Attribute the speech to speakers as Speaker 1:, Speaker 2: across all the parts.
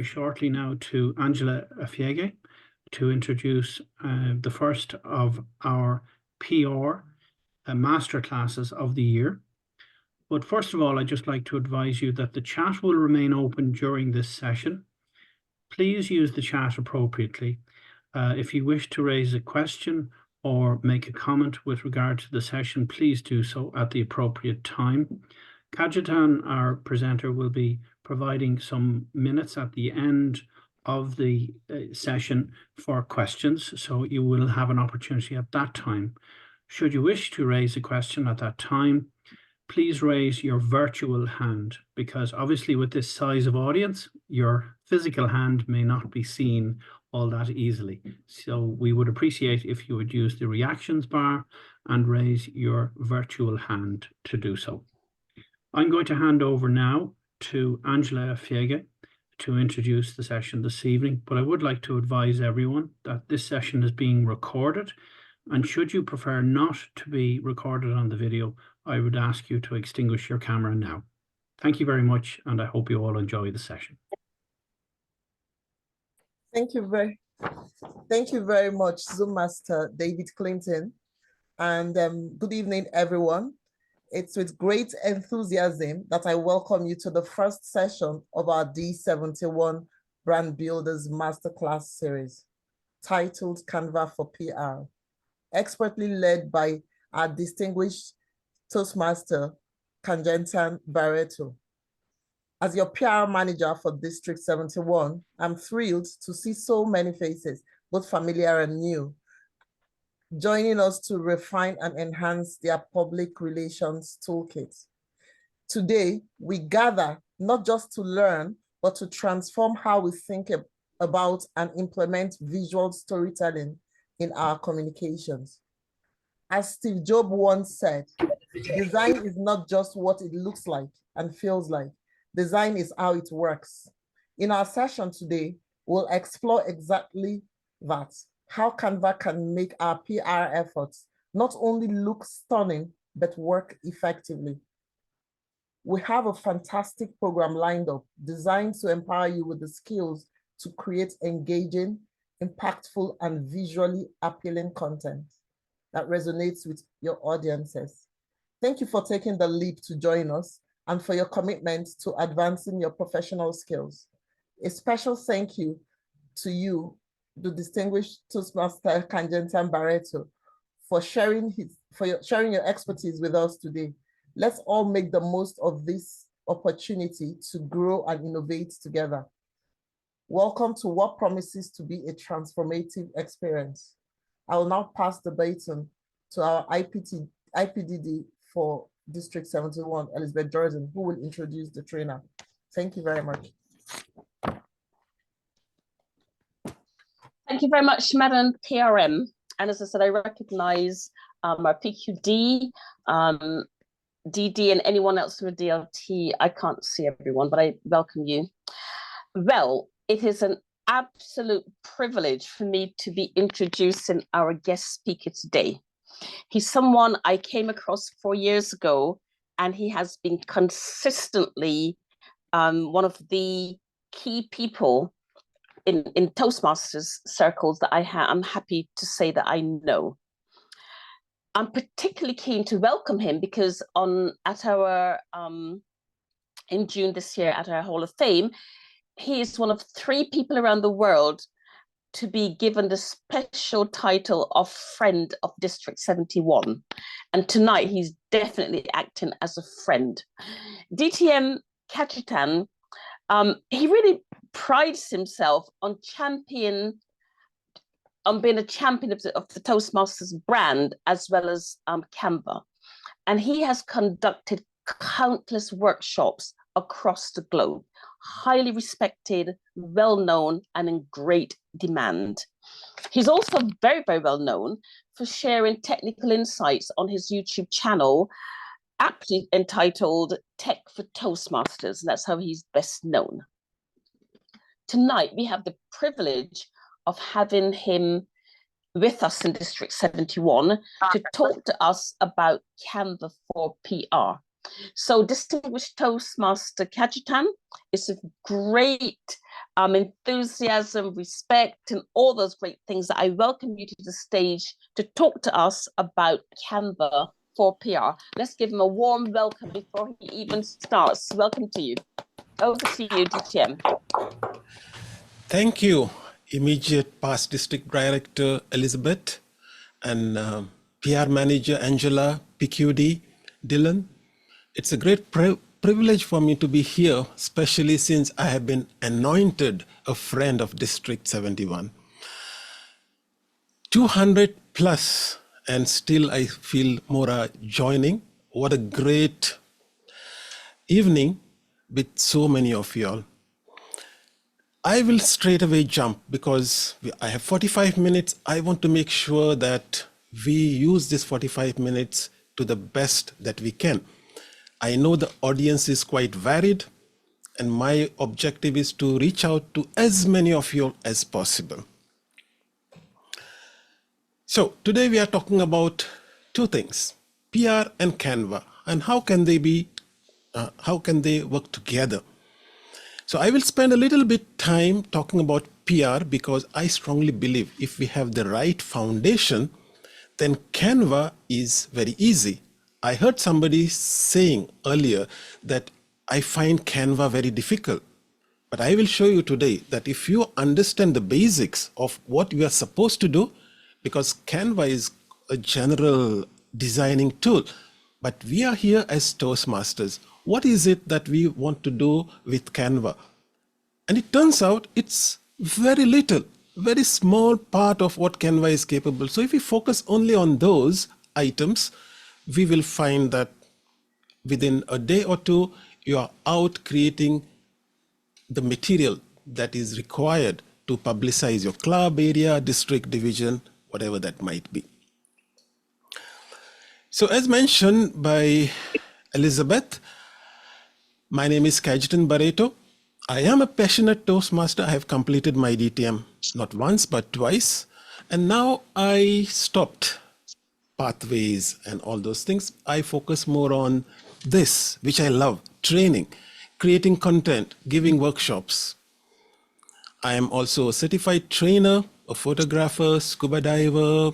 Speaker 1: Shortly now to Angela Afiege to introduce the first of our PR masterclasses of the year. But first of all, I'd just like to advise you that the chat will remain open during this session. Please use the chat appropriately. If you wish to raise a question or make a comment with regard to the session, please do so at the appropriate time. Kajetan, our presenter, will be providing some minutes at the end of the session for questions, so you will have an opportunity at that time. Should you wish to raise a question at that time, please raise your virtual hand, because obviously with this size of audience, your physical hand may not be seen all that easily. So we would appreciate if you would use the reactions bar and raise your virtual hand to do so. I'm going to hand over now to Angela Afiege to introduce the session this evening, but I would like to advise everyone that this session is being recorded, and should you prefer not to be recorded on the video, I would ask you to extinguish your camera now. Thank you very much, and I hope you all enjoy the session.
Speaker 2: Thank you very much, Zoom Master David Clinton, and good evening, everyone. It's with great enthusiasm that I welcome you to the first session of our D71 Brand Builders Masterclass series, titled Canva for PR, expertly led by our distinguished Toastmaster, Canva Barreto. As your PR manager for District 71, I'm thrilled to see so many faces, both familiar and new, joining us to refine and enhance their public relations toolkit. Today, we gather not just to learn, but to transform how we think about and implement visual storytelling in our communications. As Steve Jobs once said, design is not just what it looks like and feels like. Design is how it works. In our session today, we'll explore exactly that, how Canva can make our PR efforts not only look stunning, but work effectively. We have a fantastic program lined up, designed to empower you with the skills to create engaging, impactful, and visually appealing content that resonates with your audiences. Thank you for taking the leap to join us and for your commitment to advancing your professional skills. A special thank you to you, the distinguished Toastmaster Canva Barreto, for sharing your expertise with us today. Let's all make the most of this opportunity to grow and innovate together. Welcome to what promises to be a transformative experience. I will now pass the baton to our IPDD for District 71, Elizabeth Jordan, who will introduce the trainer. Thank you very much.
Speaker 3: Thank you very much, Madam PRM. And as I said, I recognize our PQD, DD, and anyone else from the DLT. I can't see everyone, but I welcome you. Well, it is an absolute privilege for me to be introducing our guest speaker today. He's someone I came across 4 years ago, and he has been consistently one of the key people in Toastmasters circles that I'm happy to say that I know. I'm particularly keen to welcome him because in June this year at our Hall of Fame, he is one of 3 people around the world to be given the special title of Friend of District 71. And tonight he's definitely acting as a friend. DTM Kajetan, he really prides himself on being a champion of the Toastmasters brand, as well as Canva. And he has conducted countless workshops across the globe, highly respected, well-known, and in great demand. He's also very, very well known for sharing technical insights on his YouTube channel, aptly entitled Tech for Toastmasters. That's how he's best known. Tonight, we have the privilege of having him with us in District 71 to talk to us about Canva for PR. So distinguished Toastmaster Kajetan, it's a great enthusiasm, respect, and all those great things, that I welcome you to the stage to talk to us about Canva for PR. Let's give him a warm welcome before he even starts. Welcome to you. Over to you, DTM.
Speaker 4: Thank you, immediate past district director Elizabeth, and PR manager Angela, PQD, Dylan. It's a great privilege for me to be here, especially since I have been anointed a friend of District 71. 200 plus, and still I feel more joining. What a great evening with so many of you all. I will straight away jump because I have 45 minutes. I want to make sure that we use this 45 minutes to the best that we can. I know the audience is quite varied, and my objective is to reach out to as many of you as possible. So today we are talking about two things, PR and Canva, and how can they work together. So I will spend a little bit time talking about PR because I strongly believe if we have the right foundation, then Canva is very easy. I heard somebody saying earlier that I find Canva very difficult. But I will show you today that if you understand the basics of what you are supposed to do, because Canva is a general designing tool, but we are here as Toastmasters. What is it that we want to do with Canva? And it turns out it's very little, very small part of what Canva is capable. So if we focus only on those items, we will find that within a day or two, you are out creating the material that is required to publicize your club, area, district, division, whatever that might be. So as mentioned by Elizabeth, my name is Kajitan Barreto. I am a passionate Toastmaster. I have completed my DTM not once, but twice. And now I stopped pathways and all those things. I focus more on this, which I love, training, creating content, giving workshops. I am also a certified trainer, a photographer, scuba diver,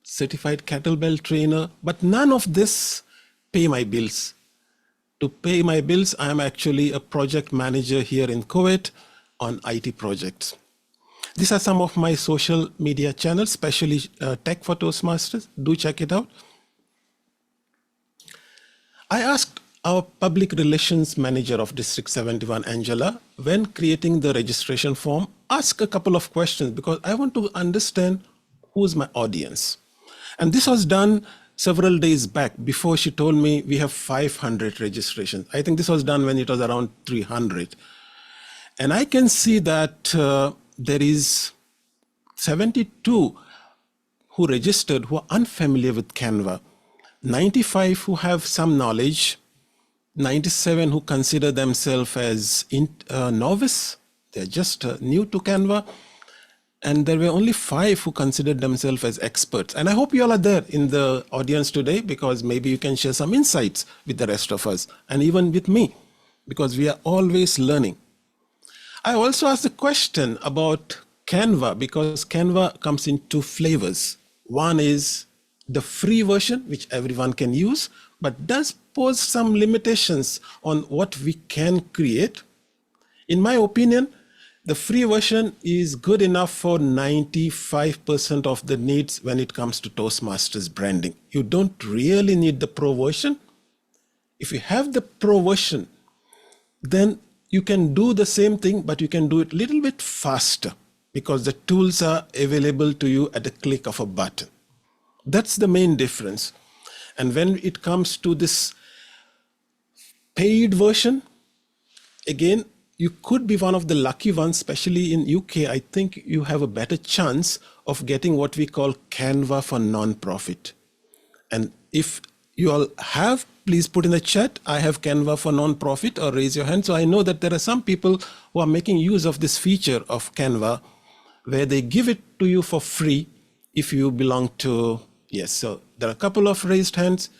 Speaker 4: certified kettlebell trainer, but none of this pay my bills. To pay my bills, I am actually a project manager here in Kuwait on IT projects. These are some of my social media channels, especially Tech for Toastmasters. Do check it out. I asked our public relations manager of District 71, Angela, when creating the registration form, ask a couple of questions because I want to understand who's my audience. And this was done several days back before she told me we have 500 registrations. I think this was done when it was around 300. And I can see that there is 72 who registered who are unfamiliar with Canva, 95 who have some knowledge, 97 who consider themselves as novice, they're just new to Canva, and there were only 5 who considered themselves as experts. And I hope you all are there in the audience today because maybe you can share some insights with the rest of us and even with me because we are always learning. I also asked a question about Canva because Canva comes in 2 flavors. One is the free version, which everyone can use, but does pose some limitations on what we can create. In my opinion, the free version is good enough for 95% of the needs when it comes to Toastmasters branding. You don't really need the pro version. If you have the pro version, then you can do the same thing, but you can do it a little bit faster because the tools are available to you at the click of a button. That's the main difference. And when it comes to this paid version, again, you could be one of the lucky ones, especially in UK. I think you have a better chance of getting what we call Canva for non-profit. And if you all have, please put in the chat, I have Canva for non-profit, or raise your hand. So I know that there are some people who are making use of this feature of Canva where they give it to you for free if you belong to, yes. So there are a couple of raised hands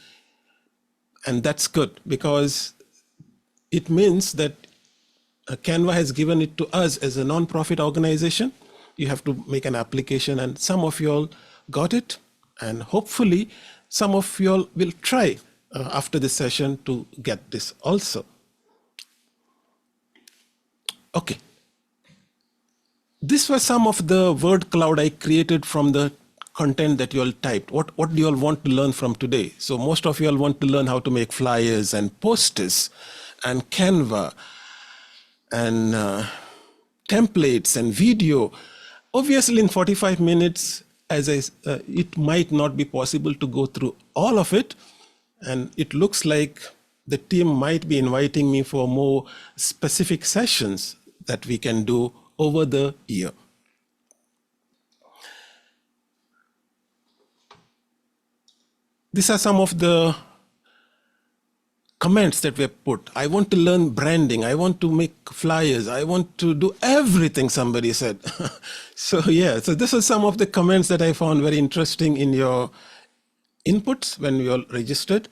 Speaker 4: and that's good because it means that Canva has given it to us as a non-profit organization. You have to make an application, and some of you all got it, and hopefully some of you all will try after this session to get this also. Okay. This was some of the word cloud I created from the content that you all typed. What do you all want to learn from today? So most of you all want to learn how to make flyers and posters and Canva and templates and video. Obviously in 45 minutes, it might not be possible to go through all of it. And it looks like the team might be inviting me for more specific sessions that we can do over the year. These are some of the comments that were put. I want to learn branding. I want to make flyers. I want to do everything, somebody said. So this is some of the comments that I found very interesting in your inputs when you all registered.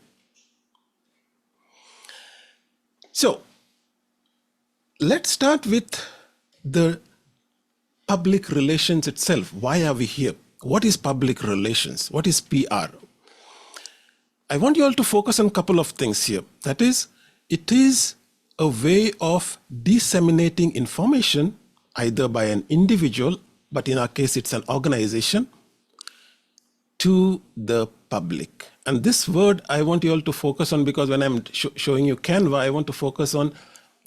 Speaker 4: So let's start with the public relations itself. Why are we here? What is public relations? What is PR? I want you all to focus on a couple of things here. That is, it is a way of disseminating information either by an individual, but in our case, it's an organization, to the public. And this word I want you all to focus on, because when I'm showing you Canva, I want to focus on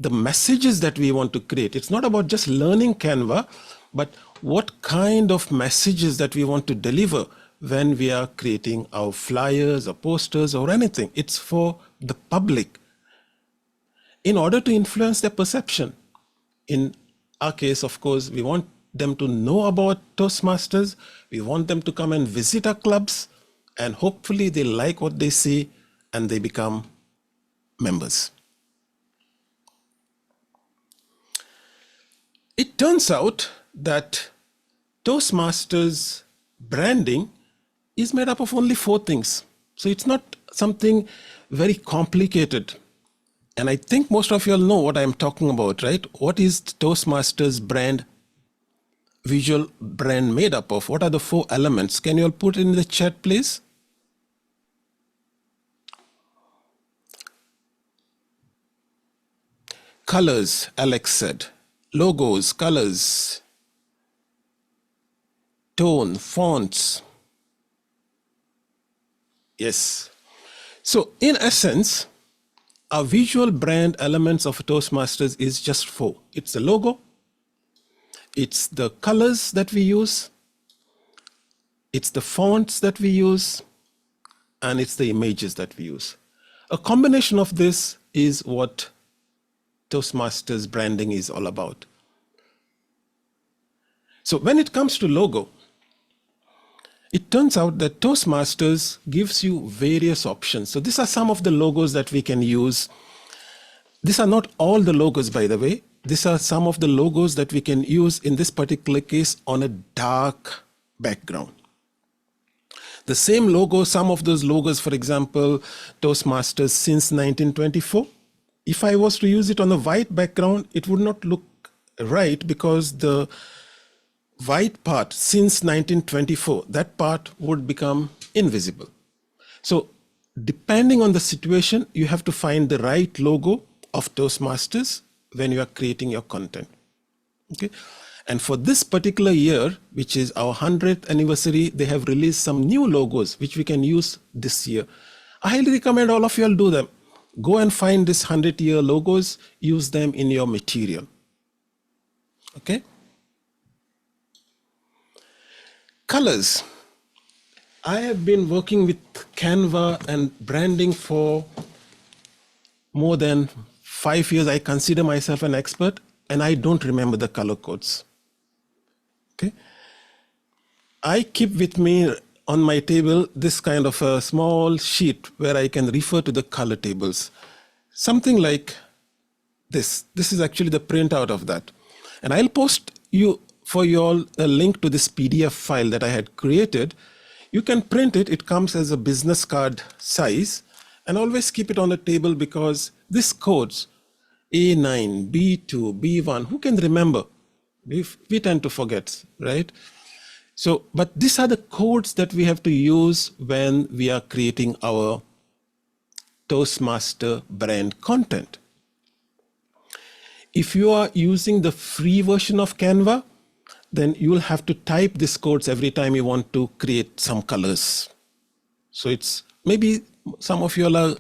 Speaker 4: the messages that we want to create. It's not about just learning Canva, but what kind of messages that we want to deliver when we are creating our flyers or posters or anything. It's for the public in order to influence their perception. In our case, of course, we want them to know about Toastmasters. We want them to come and visit our clubs, and hopefully they like what they see and they become members. It turns out that Toastmasters branding is made up of only 4 things. So it's not something very complicated. And I think most of you all know what I'm talking about, right? What is Toastmasters brand, visual brand made up of? What are the 4 elements? Can you all put in the chat, please? Colors, Alex said. Logos, colors, tone, fonts. Yes. So in essence, our visual brand elements of Toastmasters is just 4. It's the logo, it's the colors that we use, it's the fonts that we use, and it's the images that we use. A combination of this is what Toastmasters branding is all about. So when it comes to logo, it turns out that Toastmasters gives you various options. So these are some of the logos that we can use. These are not all the logos, by the way. These are some of the logos that we can use in this particular case on a dark background. The same logo, some of those logos, for example, Toastmasters since 1924. If I was to use it on a white background, it would not look right because the white part since 1924, that part would become invisible. So depending on the situation, you have to find the right logo of Toastmasters when you are creating your content. Okay. And for this particular year, which is our 100th anniversary, they have released some new logos which we can use this year. I highly recommend all of you all do them. Go and find this 100-year logos, use them in your material. Okay. Colors. I have been working with Canva and branding for more than 5 years. I consider myself an expert and I don't remember the color codes. Okay. I keep with me on my table this kind of a small sheet where I can refer to the color tables. Something like this. This is actually the printout of that. And I'll post for you all a link to this PDF file that I had created. You can print it. It comes as a business card size, and always keep it on the table because these codes A9, B2, B1, who can remember? We tend to forget, right? So, but these are the codes that we have to use when we are creating our Toastmaster brand content. If you are using the free version of Canva, then you will have to type these codes every time you want to create some colors. So it's maybe some of you all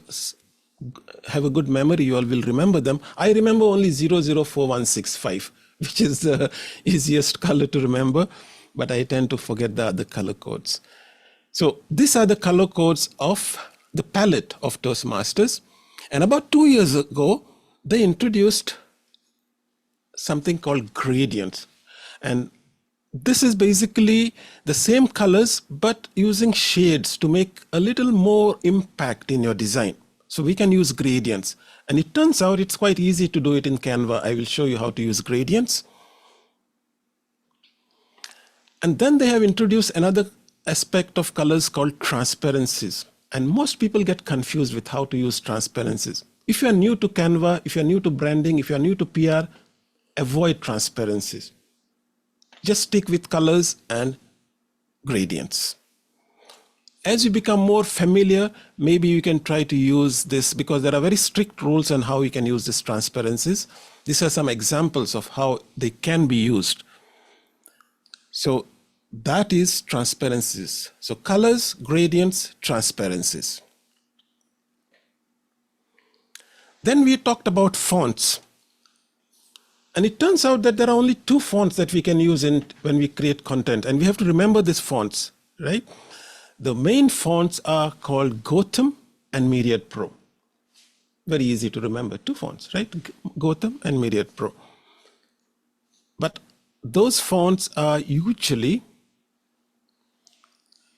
Speaker 4: have a good memory, you all will remember them. I remember only 004165, which is the easiest color to remember, but I tend to forget the other color codes. So these are the color codes of the palette of Toastmasters. And about 2 years ago, they introduced something called gradients. And this is basically the same colors, but using shades to make a little more impact in your design. So we can use gradients. And it turns out it's quite easy to do it in Canva. I will show you how to use gradients. And then they have introduced another aspect of colors called transparencies. And most people get confused with how to use transparencies. If you're new to Canva, if you're new to branding, if you're new to PR, avoid transparencies. Just stick with colors and gradients. As you become more familiar, maybe you can try to use this, because there are very strict rules on how you can use these transparencies. These are some examples of how they can be used. So that is transparencies. So colors, gradients, transparencies. Then we talked about fonts. And it turns out that there are only 2 fonts that we can use when we create content. And we have to remember these fonts, right? The main fonts are called Gotham and Myriad Pro. Very easy to remember, 2 fonts, right? Gotham and Myriad Pro. But those fonts are usually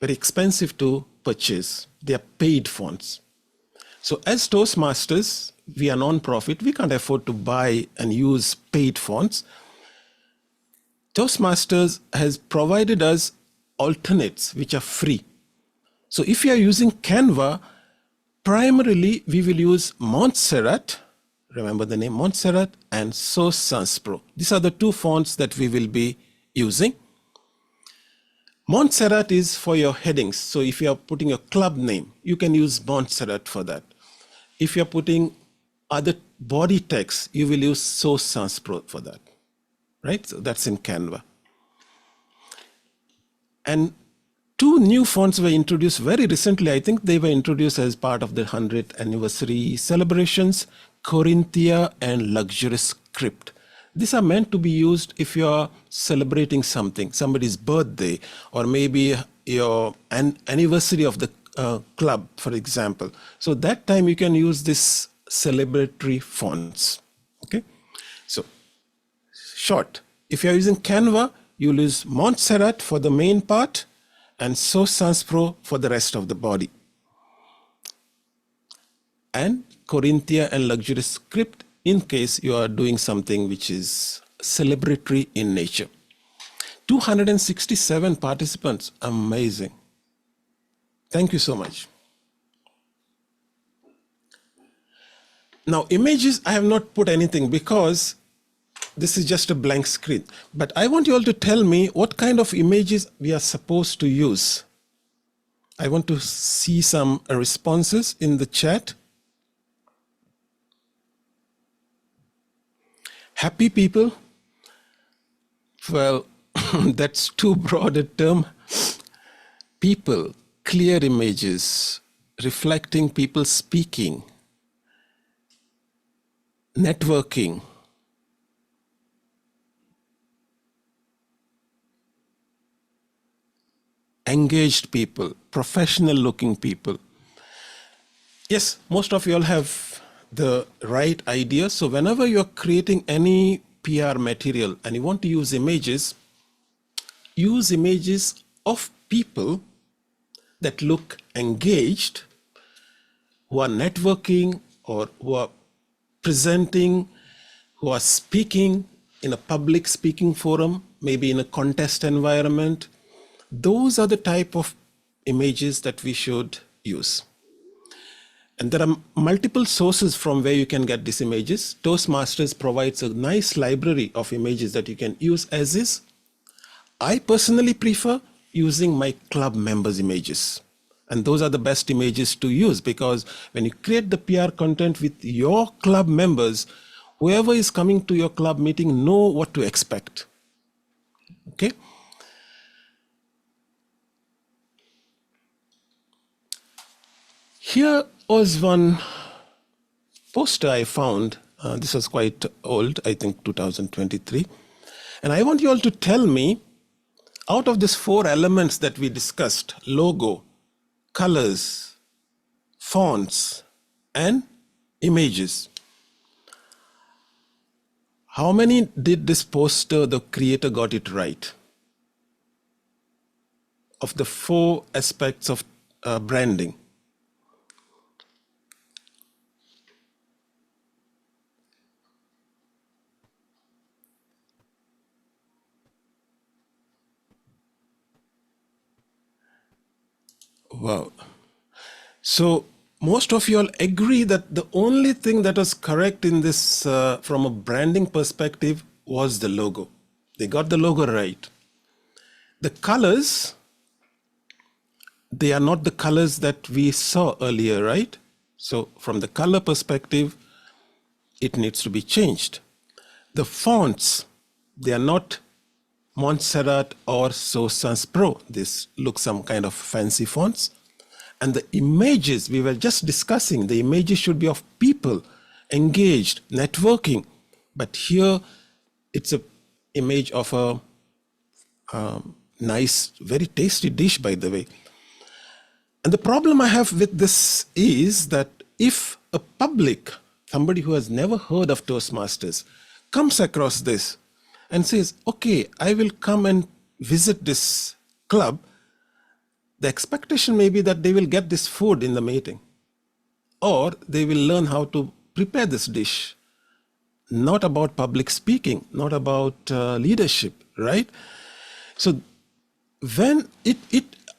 Speaker 4: very expensive to purchase. They are paid fonts. So as Toastmasters, we are non-profit, we can't afford to buy and use paid fonts. Toastmasters has provided us alternates which are free. So if you are using Canva, primarily we will use Montserrat, remember the name Montserrat, and Source Sans Pro. These are the 2 fonts that we will be using. Montserrat is for your headings. So if you are putting your club name, you can use Montserrat for that. If you're putting other body text, you will use Source Sans Pro for that, right? So that's in Canva. And 2 new fonts were introduced very recently. I think they were introduced as part of the 100th anniversary celebrations, Corinthia and Luxurious Script. These are meant to be used if you're celebrating something, somebody's birthday, or maybe your anniversary of the club, for example. So that time you can use this celebratory fonts. Okay, so short. If you're using Canva, you'll use Montserrat for the main part and Source Sans Pro for the rest of the body. And Corinthia and Luxurious Script in case you are doing something which is celebratory in nature. 267 participants, amazing. Thank you so much. Now images, I have not put anything because this is just a blank screen. But I want you all to tell me what kind of images we are supposed to use. I want to see some responses in the chat. Happy people? Well, that's too broad a term. People, clear images, reflecting people speaking, networking, engaged people, professional looking people. Yes, most of you all have the right idea. So whenever you're creating any PR material and you want to use images of people that look engaged, who are networking or who are presenting, who are speaking in a public speaking forum, maybe in a contest environment. Those are the type of images that we should use. And there are multiple sources from where you can get these images. Toastmasters provides a nice library of images that you can use as is. I personally prefer using my club members' images. And those are the best images to use, because when you create the PR content with your club members, whoever is coming to your club meeting know what to expect. Okay. Here was one poster I found. This was quite old, I think 2023. And I want you all to tell me, out of these 4 elements that we discussed, logo, colors, fonts, and images, how many did this poster, the creator got it right? Of the 4 aspects of branding. Wow. So most of you all agree that the only thing that was correct in this from a branding perspective was the logo. They got the logo right. The colors, they are not the colors that we saw earlier, right? So from the color perspective, it needs to be changed. The fonts, they are not Montserrat or Sans Pro. This looks some kind of fancy fonts. And the images, we were just discussing, the images should be of people engaged, networking. But here it's an image of a nice, very tasty dish, by the way. And the problem I have with this is that if a public, somebody who has never heard of Toastmasters, comes across this and says, okay, I will come and visit this club, the expectation may be that they will get this food in the meeting, or they will learn how to prepare this dish. Not about public speaking, not about leadership, right? So when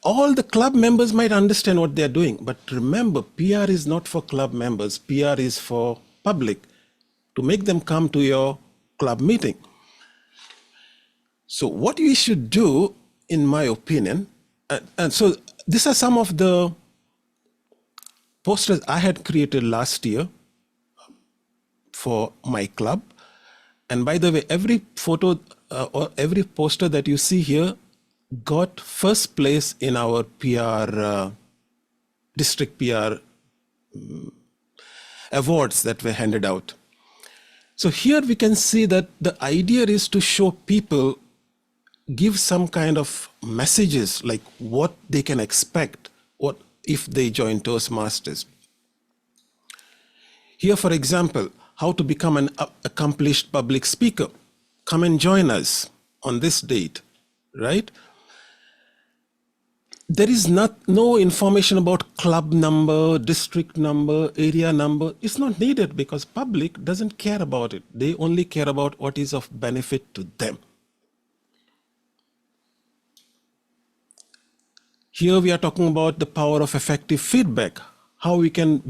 Speaker 4: all the club members might understand what they're doing, but remember, PR is not for club members. PR is for public, to make them come to your club meeting. So what we should do, in my opinion, and so these are some of the posters I had created last year for my club. And by the way, every photo or every poster that you see here got first place in our PR, district PR awards that were handed out. So here we can see that the idea is to show people, give some kind of messages like what they can expect, what if they join Toastmasters. Here, for example, how to become an accomplished public speaker. Come and join us on this date, right? There is no information about club number, district number, area number. It's not needed because public doesn't care about it. They only care about what is of benefit to them. Here we are talking about the power of effective feedback, how you can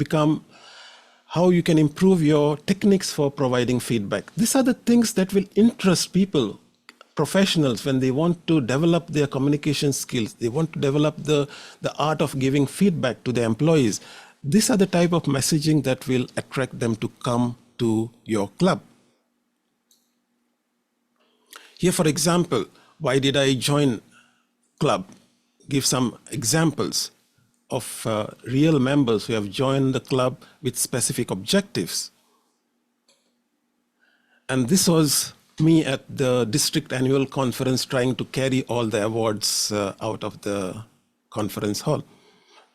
Speaker 4: improve your techniques for providing feedback. These are the things that will interest people, professionals, when they want to develop their communication skills. They want to develop the art of giving feedback to their employees. These are the type of messaging that will attract them to come to your club. Here, for example, why did I join club? Give some examples of real members who have joined the club with specific objectives. And this was me at the district annual conference trying to carry all the awards out of the conference hall.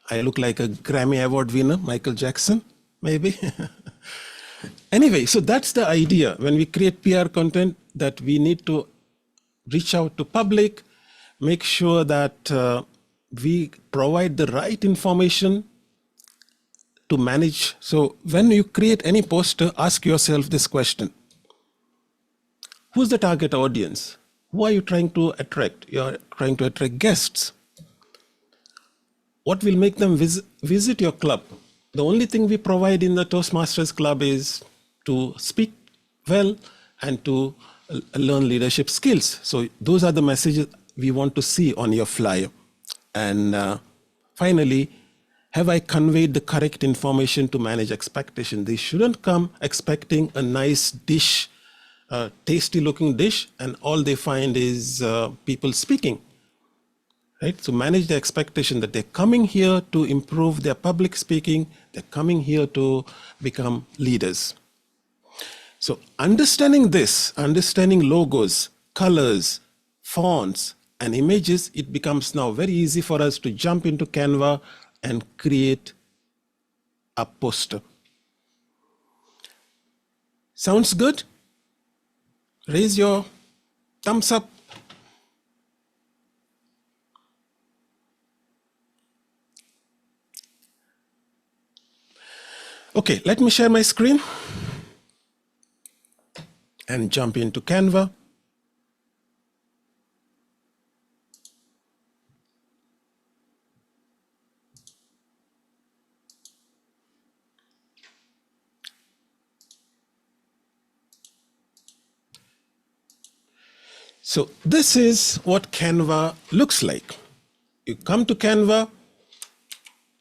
Speaker 4: I look like a Grammy Award winner, Michael Jackson, maybe. Anyway, so that's the idea. When we create PR content, that we need to reach out to public, make sure that we provide the right information to manage. So when you create any poster, ask yourself this question. Who's the target audience? Who are you trying to attract? You're trying to attract guests. What will make them visit your club? The only thing we provide in the Toastmasters Club is to speak well and to learn leadership skills. So those are the messages we want to see on your flyer. And finally, have I conveyed the correct information to manage expectation? They shouldn't come expecting a nice dish, a tasty looking dish, and all they find is people speaking. Right? So manage the expectation that they're coming here to improve their public speaking, they're coming here to become leaders. So understanding this, understanding logos, colors, fonts, and images, it becomes now very easy for us to jump into Canva and create a poster. Sounds good? Raise your thumbs up. Okay, let me share my screen and jump into Canva. So this is what Canva looks like. You come to Canva,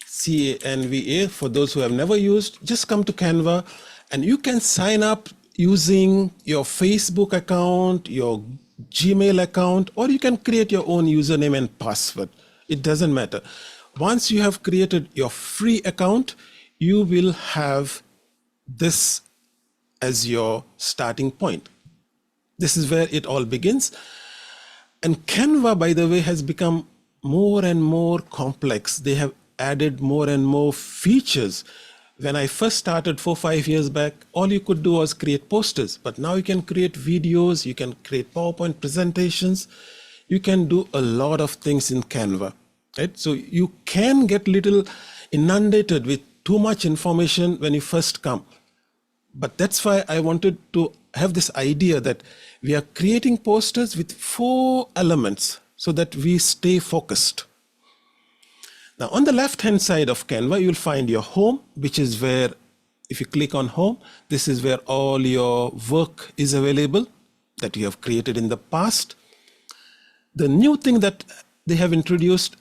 Speaker 4: Canva, for those who have never used, just come to Canva and you can sign up using your Facebook account, your Gmail account, or you can create your own username and password. It doesn't matter. Once you have created your free account, you will have this as your starting point. This is where it all begins. And Canva, by the way, has become more and more complex. They have added more and more features. When I first started 4 or 5 years back, all you could do was create posters, but now you can create videos, you can create PowerPoint presentations, you can do a lot of things in Canva, right? So you can get little inundated with too much information when you first come. But that's why I wanted to have this idea that we are creating posters with 4 elements so that we stay focused. Now, on the left-hand side of Canva, you'll find your home, which is where, if you click on home, this is where all your work is available that you have created in the past. The new thing that they have introduced,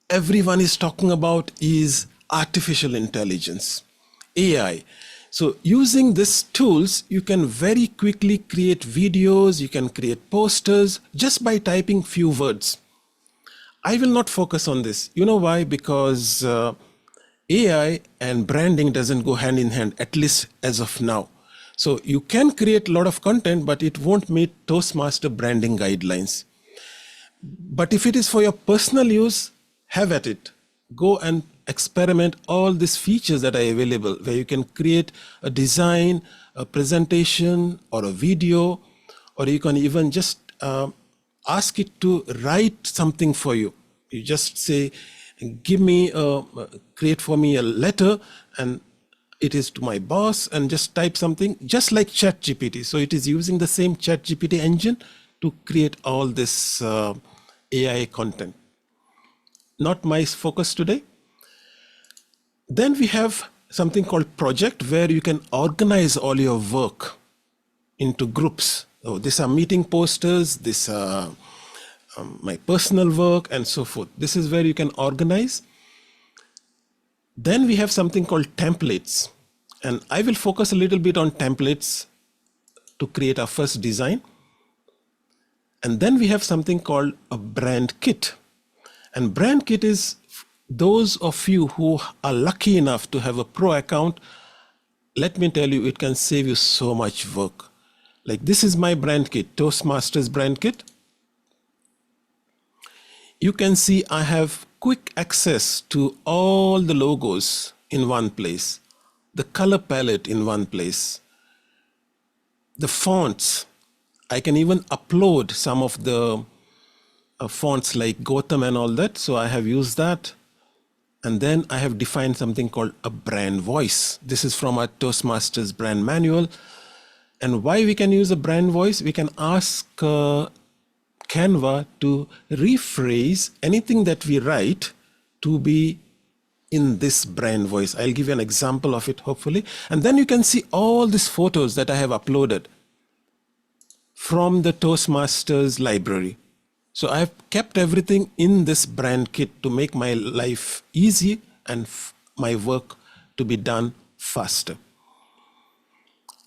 Speaker 4: everyone is talking about, is artificial intelligence, AI. So using these tools, you can very quickly create videos, you can create posters just by typing few words. I will not focus on this. You know why? Because AI and branding doesn't go hand in hand, at least as of now. So you can create a lot of content, but it won't meet Toastmaster branding guidelines. But if it is for your personal use, have at it. Go and experiment all these features that are available, where you can create a design, a presentation, or a video, or you can even just ask it to write something for you. You just say, create for me a letter, and it is to my boss, and just type something, just like ChatGPT. So it is using the same ChatGPT engine to create all this AI content. Not my focus today. Then we have something called project, where you can organize all your work into groups. Oh, these are meeting posters, these are my personal work, and so forth. This is where you can organize. Then we have something called templates. And I will focus a little bit on templates to create our first design. And then we have something called a brand kit. And brand kit is those of you who are lucky enough to have a pro account. Let me tell you, it can save you so much work. Like, this is my brand kit, Toastmasters brand kit. You can see I have quick access to all the logos in one place, the color palette in one place, the fonts. I can even upload some of the fonts like Gotham and all that. So I have used that. And then I have defined something called a brand voice. This is from our Toastmasters brand manual. And why we can use a brand voice? We can ask Canva to rephrase anything that we write to be in this brand voice. I'll give you an example of it, hopefully. And then you can see all these photos that I have uploaded from the Toastmasters library. So I have kept everything in this brand kit to make my life easy and my work to be done faster.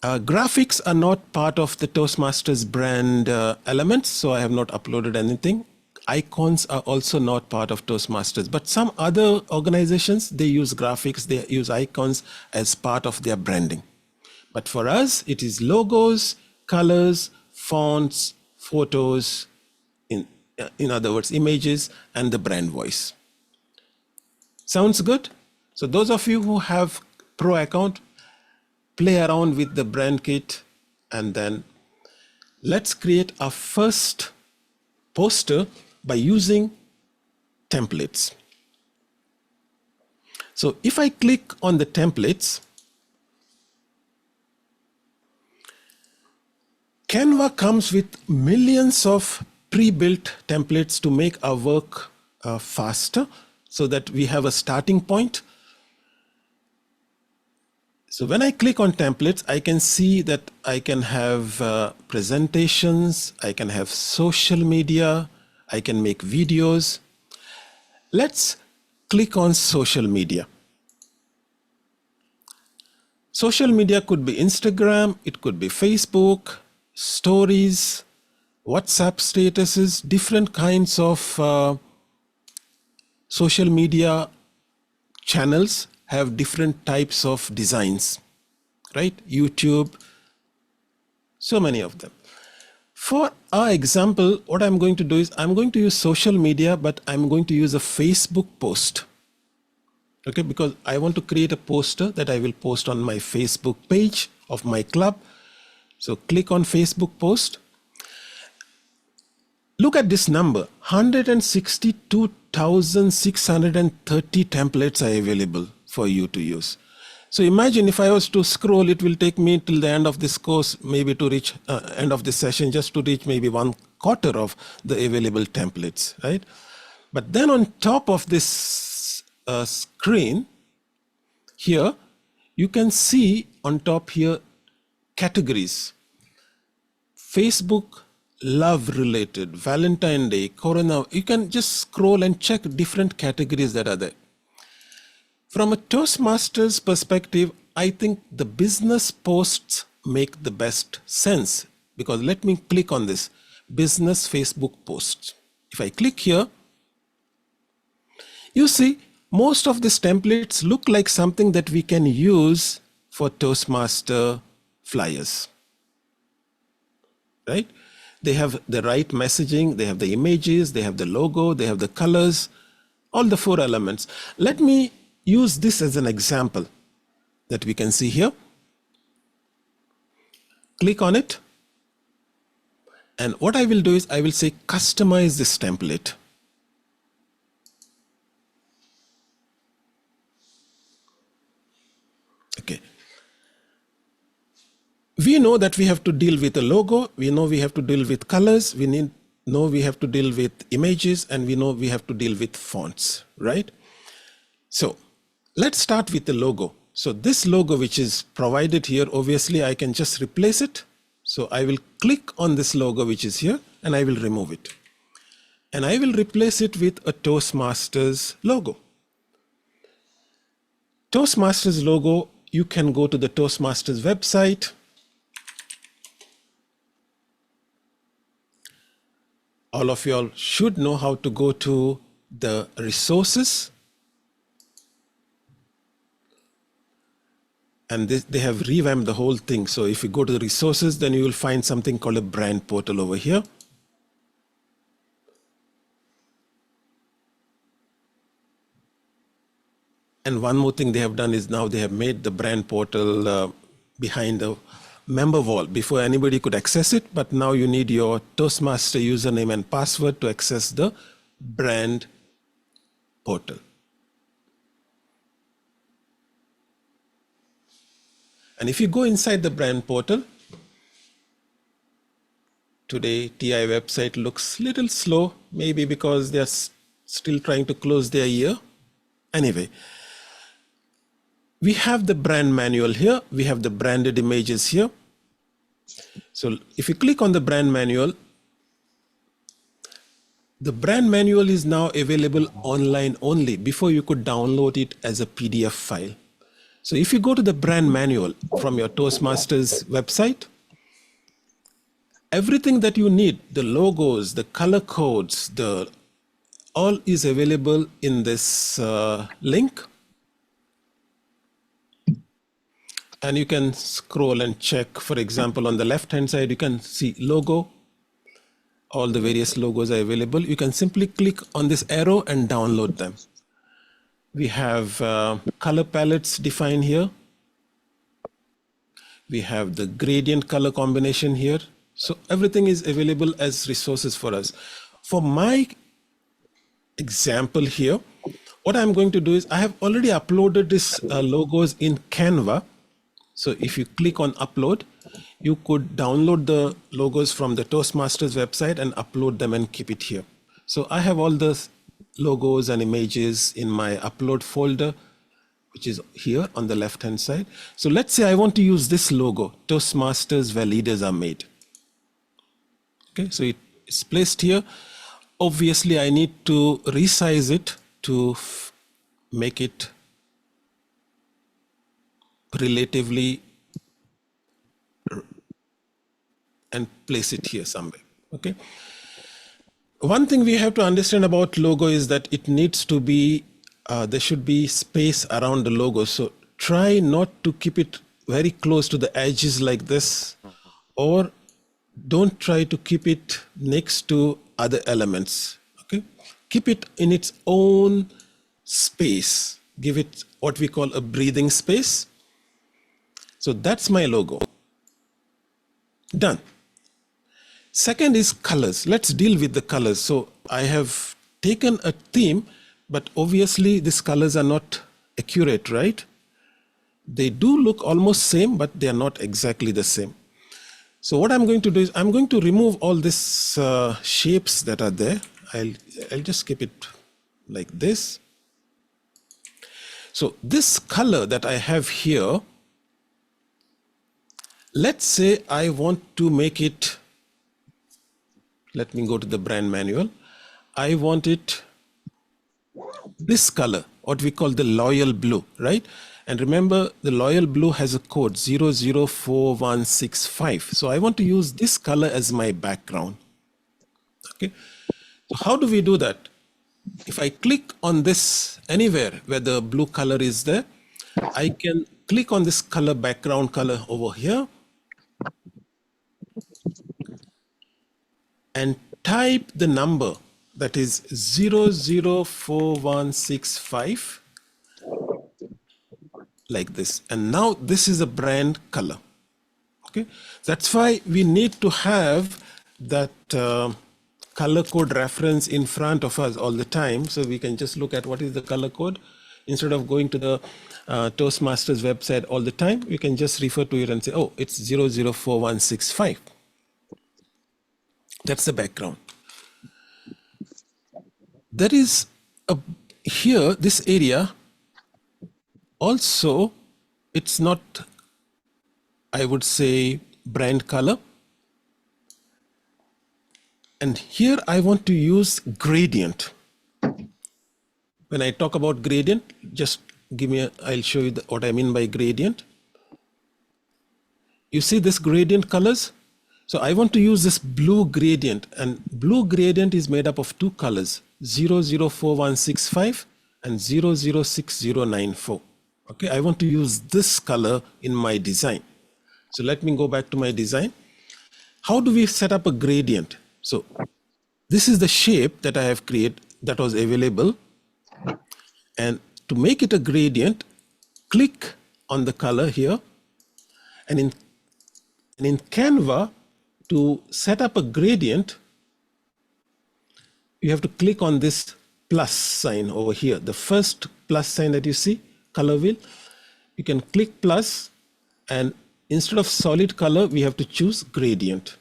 Speaker 4: Graphics are not part of the Toastmasters brand elements, so I have not uploaded anything. Icons are also not part of Toastmasters, but some other organizations, they use graphics, they use icons as part of their branding. But for us, it is logos, colors, fonts, photos, in other words, images, and the brand voice. Sounds good? So those of you who have Pro account, play around with the brand kit, and then let's create our first poster by using templates. So if I click on the templates, Canva comes with millions of pre-built templates to make our work faster, so that we have a starting point. So when I click on templates, I can see that I can have presentations, I can have social media, I can make videos. Let's click on social media. Social media could be Instagram, it could be Facebook, stories, WhatsApp statuses, different kinds of social media channels have different types of designs, right? YouTube, so many of them. For our example, what I'm going to do is I'm going to use social media, but I'm going to use a Facebook post. Okay, because I want to create a poster that I will post on my Facebook page of my club. So click on Facebook post. Look at this number, 162,630 templates are available for you to use. So imagine if I was to scroll, it will take me till the end of this course, maybe to reach end of this session, just to reach maybe 1/4 of the available templates, right? But then on top of this screen here, you can see on top here categories. Facebook love related, Valentine Day, Corona. You can just scroll and check different categories that are there. From a Toastmasters perspective, I think the business posts make the best sense, because let me click on this business Facebook posts. If I click here, you see most of these templates look like something that we can use for Toastmaster flyers, right? They have the right messaging, they have the images, they have the logo, they have the colors, all the 4 elements. Let me use this as an example that we can see here. Click on it. And what I will do is I will say customize this template. Okay. We know that we have to deal with a logo, we know we have to deal with colors, we know we have to deal with images, and we know we have to deal with fonts, right? So let's start with the logo. So this logo which is provided here, obviously I can just replace it. So I will click on this logo which is here and I will remove it. And I will replace it with a Toastmasters logo. Toastmasters logo, you can go to the Toastmasters website. All of you all should know how to go to the resources. And they have revamped the whole thing. So if you go to the resources, then you will find something called a brand portal over here. And one more thing they have done is now they have made the brand portal behind the member wall. Before anybody could access it, but now you need your Toastmaster username and password to access the brand portal. And if you go inside the brand portal, today TI website looks a little slow, maybe because they're still trying to close their year. Anyway, We have the brand manual here. We have the branded images here. So if you click on the brand manual is now available online only. Before you could download it as a PDF file. So if you go to the brand manual from your Toastmasters website, everything that you need, the logos, the color codes, all is available in this link. And you can scroll and check. For example, on the left-hand side, you can see logo. All the various logos are available. You can simply click on this arrow and download them. We have color palettes defined here. We have the gradient color combination here. So everything is available as resources for us. For my example here, what I'm going to do is I have already uploaded this logos in Canva. So if you click on upload, you could download the logos from the Toastmasters website and upload them and keep it here. So I have all the logos and images in my upload folder, which is here on the left hand side. So let's say I want to use this logo, Toastmasters where leaders are made. Okay, so it's placed here. Obviously I need to resize it to make it relatively and place it here somewhere. Okay. One thing we have to understand about logo is that it needs to be, there should be space around the logo. So try not to keep it very close to the edges like this, or don't try to keep it next to other elements. Okay. Keep it in its own space. Give it what we call a breathing space. So that's my logo. Done. Second is colors. Let's deal with the colors. So I have taken a theme, but obviously these colors are not accurate, right? They do look almost same, but they are not exactly the same. So what I'm going to do is I'm going to remove all these shapes that are there. I'll just keep it like this. So this color that I have here, let's say I want to make it, let me go to the brand manual. I want it this color, what we call the loyal blue, right? And remember, the loyal blue has a code 004165. So I want to use this color as my background. Okay. So how do we do that? If I click on this anywhere where the blue color is there, I can click on this color, background color over here, and type the number that is 004165 like this. And now this is a brand color. Okay, that's why we need to have that color code reference in front of us all the time. So we can just look at what is the color code. Instead of going to the Toastmasters website all the time, we can just refer to it and say, oh, it's 004165. That's the background. There is here, this area, also, it's not, I would say, brand color. And here I want to use gradient. When I talk about gradient, just give me I'll show you what I mean by gradient. You see this gradient colors? So I want to use this blue gradient, and blue gradient is made up of two colors, 004165 and 006094. Okay, I want to use this color in my design. So let me go back to my design. How do we set up a gradient? So this is the shape that I have created that was available. And to make it a gradient, click on the color here. And in Canva, to set up a gradient, you have to click on this plus sign over here. The first plus sign that you see, color wheel, you can click plus, and instead of solid color, we have to choose gradient.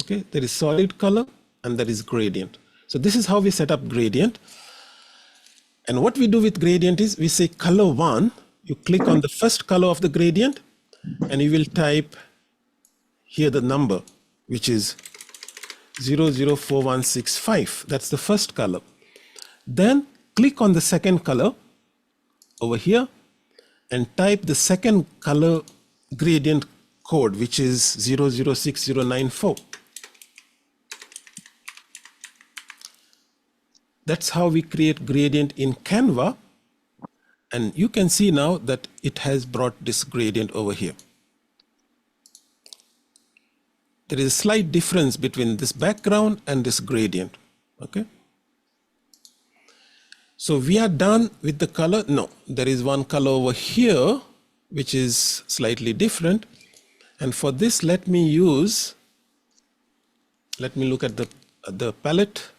Speaker 4: Okay, there is solid color and there is gradient. So this is how we set up gradient. And what we do with gradient is we say color 1, you click on the first color of the gradient and you will type here the number, which is 004165. That's the first color. Then click on the second color over here and type the second color gradient code, which is 006094. That's how we create gradient in Canva. And you can see now that it has brought this gradient over here. There is a slight difference between this background and this gradient. Okay. So we are done with the color. No, there is one color over here, which is slightly different. And for this, let me look at the palette.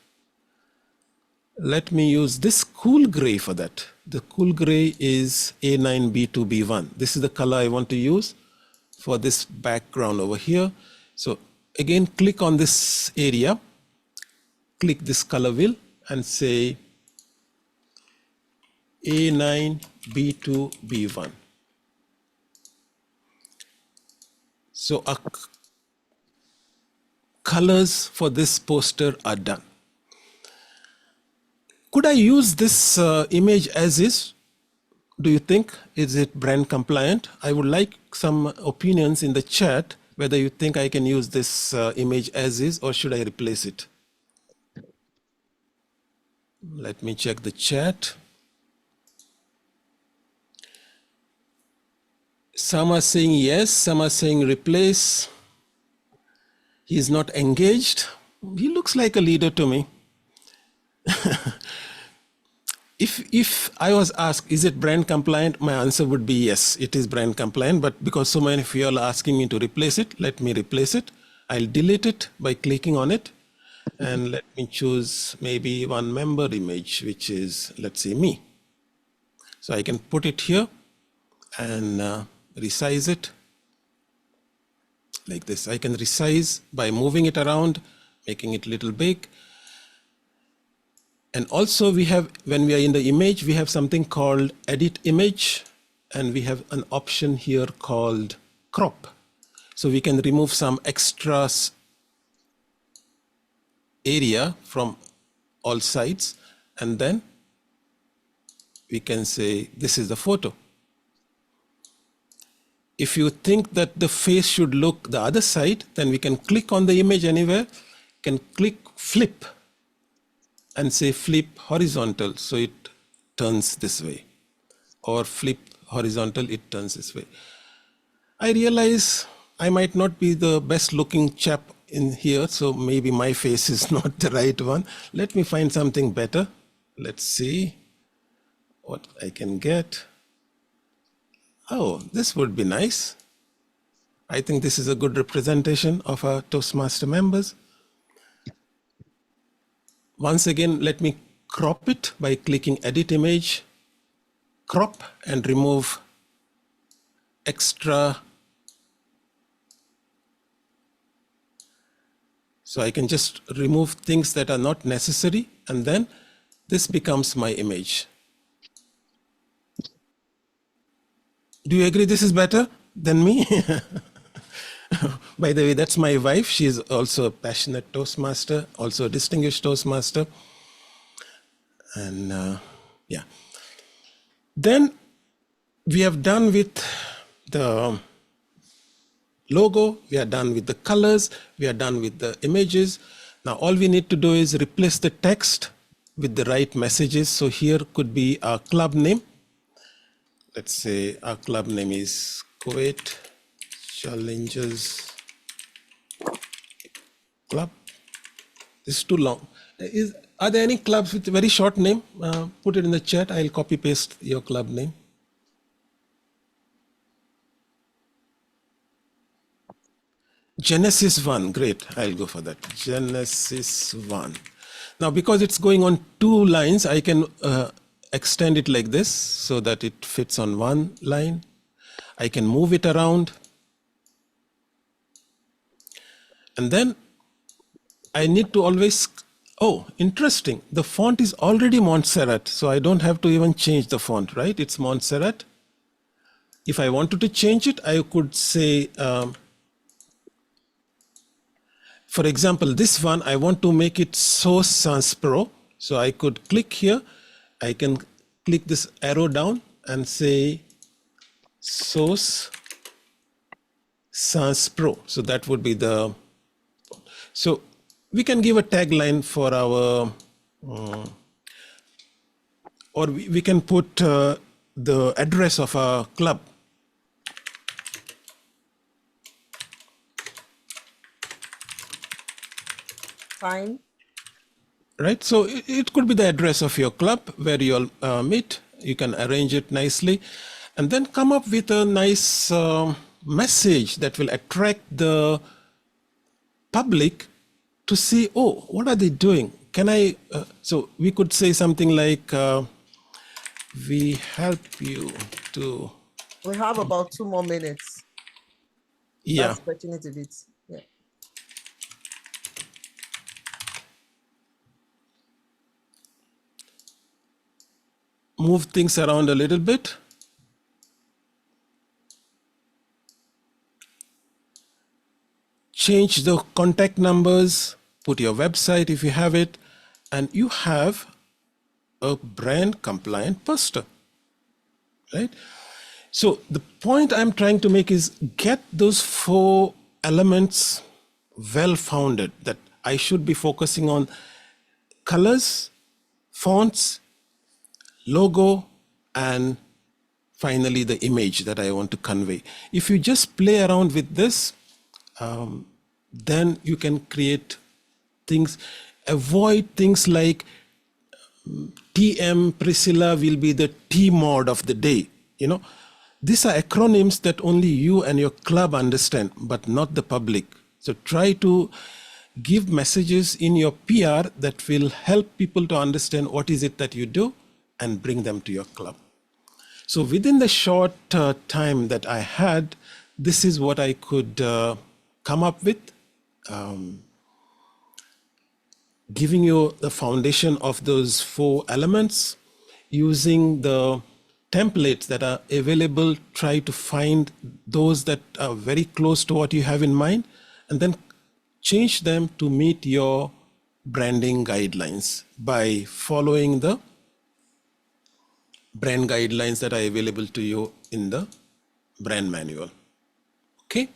Speaker 4: Let me use this cool gray for that. The cool gray is A9B2B1. This is the color I want to use for this background over here. So again, click on this area, click this color wheel and say A9B2B1. So our colors for this poster are done. Could I use this image as is? Do you think? Is it brand compliant? I would like some opinions in the chat whether you think I can use this image as is or should I replace it? Let me check the chat. Some are saying yes, some are saying replace. He is not engaged. He looks like a leader to me. If I was asked, is it brand compliant? My answer would be yes, it is brand compliant. But because so many of you are asking me to replace it, let me replace it. I'll delete it by clicking on it. And let me choose maybe one member image, which is, let's say, me. So I can put it here and resize it like this. I can resize by moving it around, making it a little big. And also we have, when we are in the image, we have something called edit image, and we have an option here called crop. So we can remove some extras area from all sides, and then we can say this is the photo. If you think that the face should look the other side, then we can click on the image anywhere, can click flip and say flip horizontal, so it turns this way, or flip horizontal, it turns this way. I realize I might not be the best looking chap in here, so maybe my face is not the right one. Let me find something better. Let's see what I can get. Oh, this would be nice. I think this is a good representation of our Toastmaster members. Once again, let me crop it by clicking edit image, crop, and remove extra. So I can just remove things that are not necessary, and then this becomes my image. Do you agree this is better than me? By the way, that's my wife. She's also a passionate Toastmaster, also a distinguished Toastmaster. And yeah. Then we have done with the logo, we are done with the colors, we are done with the images. Now all we need to do is replace the text with the right messages. So here could be our club name. Let's say our club name is Kuwait Challengers Club. This is too long. Are there any clubs with a very short name? Put it in the chat. I'll copy paste your club name. Genesis 1, great. I'll go for that. Genesis 1. Now, because it's going on 2 lines, I can extend it like this so that it fits on 1 line. I can move it around. And then I need to always Oh, interesting. The font is already Montserrat, so I don't have to even change the font, right? It's Montserrat. If I wanted to change it, I could say, for example, this one, I want to make it Source Sans Pro. So I could click here. I can click this arrow down and say Source Sans Pro. So that would be the, so we can give a tagline for our, or we can put the address of our club.
Speaker 2: Fine.
Speaker 4: Right, so it could be the address of your club where you'll meet. You can arrange it nicely and then come up with a nice message that will attract the public to see, oh, what are they doing? Can I, so we could say something like, we help you to.
Speaker 2: We have about 2 more minutes.
Speaker 4: Yeah.
Speaker 2: That's stretching it a bit. Yeah.
Speaker 4: Move things around a little bit. Change the contact numbers, put your website if you have it, and you have a brand compliant poster, right? So the point I'm trying to make is get those 4 elements well founded, that I should be focusing on colors, fonts, logo, and finally the image that I want to convey. If you just play around with this, then you can create things, avoid things like TM Priscilla will be the T mod of the day. You know, these are acronyms that only you and your club understand, but not the public. So try to give messages in your PR that will help people to understand what is it that you do and bring them to your club. So within the short time that I had, this is what I could come up with, giving you the foundation of those 4 elements, using the templates that are available. Try to find those that are very close to what you have in mind, and then change them to meet your branding guidelines by following the brand guidelines that are available to you in the brand manual. Okay.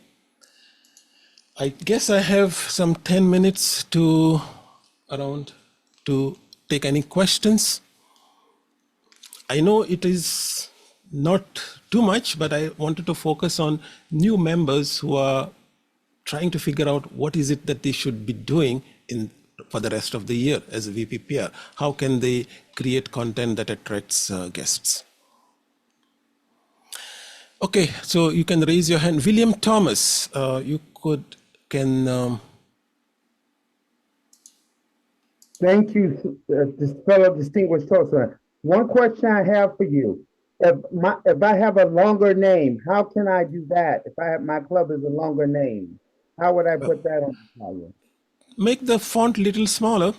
Speaker 4: I guess I have some 10 minutes to take any questions. I know it is not too much, but I wanted to focus on new members who are trying to figure out what is it that they should be doing for the rest of the year as a VPPR. How can they create content that attracts guests? Okay, so you can raise your hand. William Thomas, you can.
Speaker 5: Thank you, this fellow distinguished Toastmaster. One question I have for you. If I have a longer name, how can I do that? If I have my club is a longer name, how would I put that on the flyer?
Speaker 4: Make the font little smaller.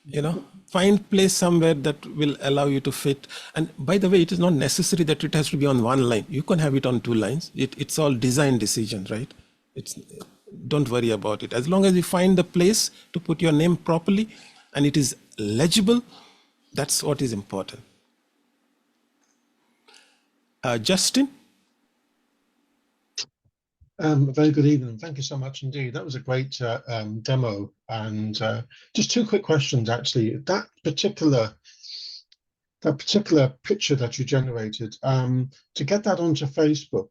Speaker 4: You know, find place somewhere that will allow you to fit. And by the way, it is not necessary that it has to be on 1 line. You can have it on 2 lines. It's all design decision, right? Don't worry about it. As long as you find the place to put your name properly and it is legible, that's what is important. Justin?
Speaker 6: Very good evening. Thank you so much indeed. That was a great demo. And just 2 quick questions, actually. That particular picture that you generated, to get that onto Facebook,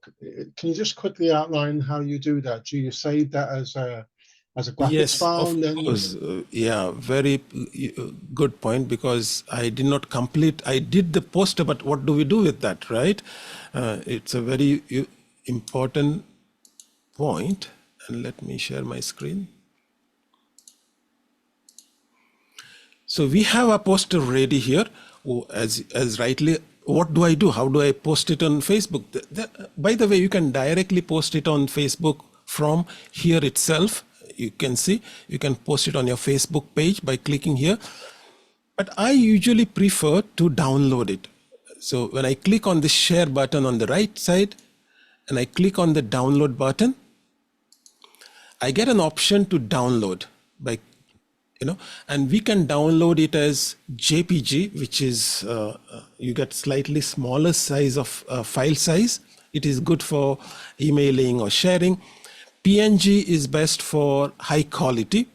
Speaker 6: can you just quickly outline how you do that? Do you save that as a graphics file?
Speaker 4: Yes, of course. Yeah, very good point, because I did not complete. I did the poster, but what do we do with that, right? It's a very important point. And let me share my screen. So we have a poster ready here. As rightly, what do I do? How do I post it on Facebook? By the way, you can directly post it on Facebook from here itself. you can see, you can post it on your Facebook page by clicking here. But I usually prefer to download it. So when I click on the share button on the right side and I click on the download button, I get an option to download by, and we can download it as JPG, which is, you get slightly smaller size of file size. It is good for emailing or sharing. PNG is best for high quality.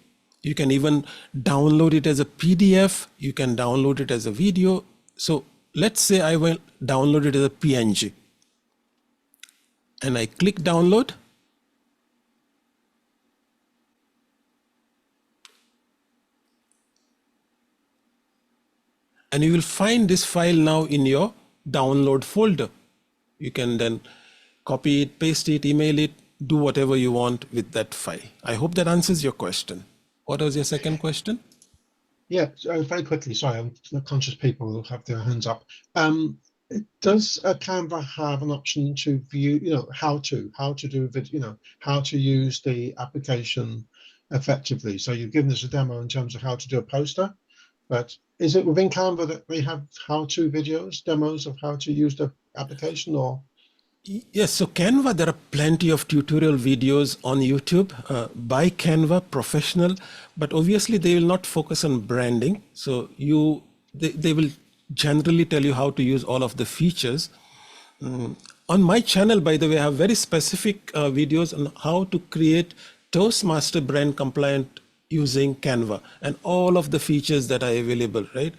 Speaker 4: You can even download it as a PDF. You can download it as a video. So let's say I will download it as a PNG. And I click download. And you will find this file now in your download folder. You can then copy it, paste it, email it, do whatever you want with that file. I hope that answers your question. What was your second question?
Speaker 6: Yeah, very quickly. Sorry, I'm conscious people will have their hands up. Does Canva have an option to view, how to do video, how to use the application effectively? So you've given us a demo in terms of how to do a poster, but is it within Canva that they have how-to videos, demos of how to use the application, or?
Speaker 4: Yes, so Canva, there are plenty of tutorial videos on YouTube by Canva professional, but obviously they will not focus on branding. So they will generally tell you how to use all of the features. On my channel, by the way, I have very specific videos on how to create Toastmaster brand compliant using Canva and all of the features that are available, right?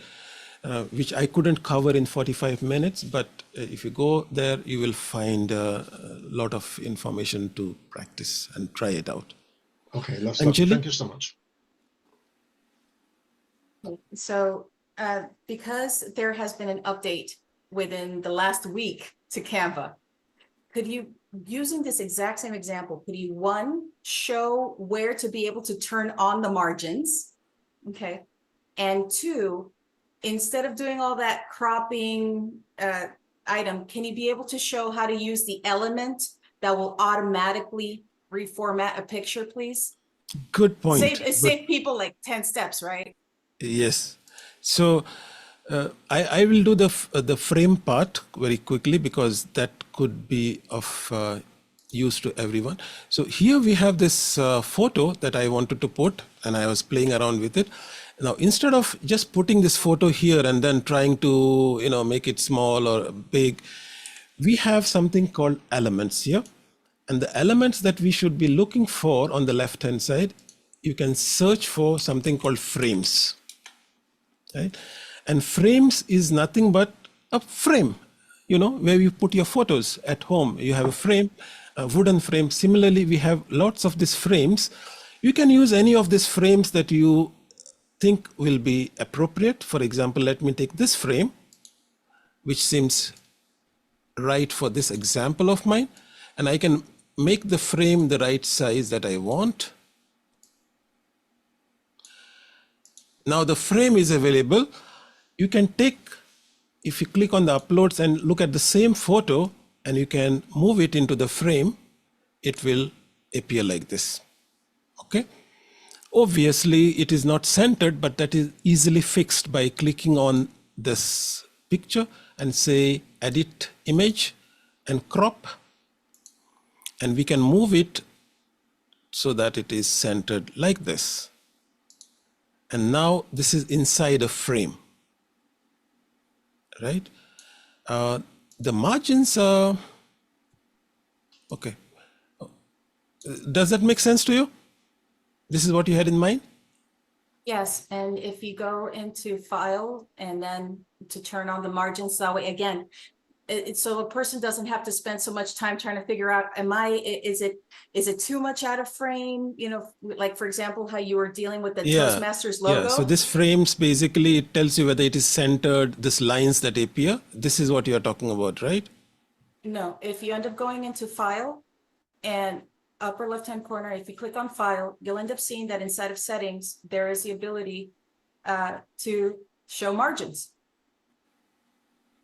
Speaker 4: Which I couldn't cover in 45 minutes, but if you go there, you will find a lot of information to practice and try it out.
Speaker 6: Okay, that's lovely. Thank you so much.
Speaker 7: So because there has been an update within the last week to Canva, could you, using this exact same example, could you, one, show where to be able to turn on the margins, okay? And two, instead of doing all that cropping item, can you be able to show how to use the element that will automatically reformat a picture, please?
Speaker 4: Good point.
Speaker 7: Save people like 10 steps, right?
Speaker 4: Yes. So I will do the frame part very quickly because that could be of use to everyone. So here we have this photo that I wanted to put, and I was playing around with it. Now, instead of just putting this photo here and then trying to, make it small or big, we have something called elements here. And the elements that we should be looking for on the left-hand side, you can search for something called frames, right? And frames is nothing but a frame, where you put your photos at home. You have a frame, a wooden frame. Similarly, we have lots of these frames. You can use any of these frames that you think will be appropriate. For example, let me take this frame, which seems right for this example of mine, and I can make the frame the right size that I want. Now the frame is available. You can take, if you click on the uploads and look at the same photo and you can move it into the frame, it will appear like this, okay? Obviously, it is not centered, but that is easily fixed by clicking on this picture and say edit image and crop. And we can move it so that it is centered like this. And now this is inside a frame, right? The margins are, okay. Does that make sense to you? This is what you had in mind?
Speaker 7: Yes, and if you go into file and then to turn on the margins, that way, again, so a person doesn't have to spend so much time trying to figure out, is it too much out of frame? Like for example, how you were dealing with the Toastmasters logo.
Speaker 4: Yeah, so this frames, basically it tells you whether it is centered, this lines that appear. This is what you're talking about, right?
Speaker 7: No, if you end up going into file and upper left-hand corner, if you click on file, you'll end up seeing that inside of settings, there is the ability to show margins.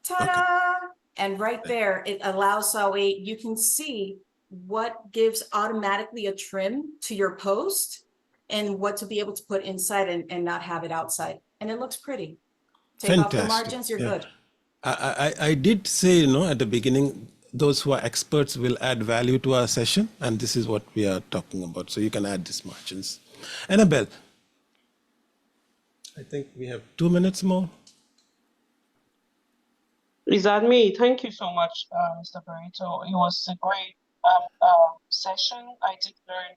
Speaker 7: Ta-da! Okay. And right there, it allows so you can see what gives automatically a trim to your post and what to be able to put inside and not have it outside. And it looks pretty. Take off the
Speaker 4: Fantastic.
Speaker 7: margins, you're
Speaker 4: Yeah.
Speaker 7: good.
Speaker 4: I did say, you know, at the beginning, those who are experts will add value to our session, and this is what we are talking about. So you can add these margins. Annabelle, I think we have 2 minutes more.
Speaker 8: Is that me? Thank you so much, Mr. Burrito. It was a great session. I did learn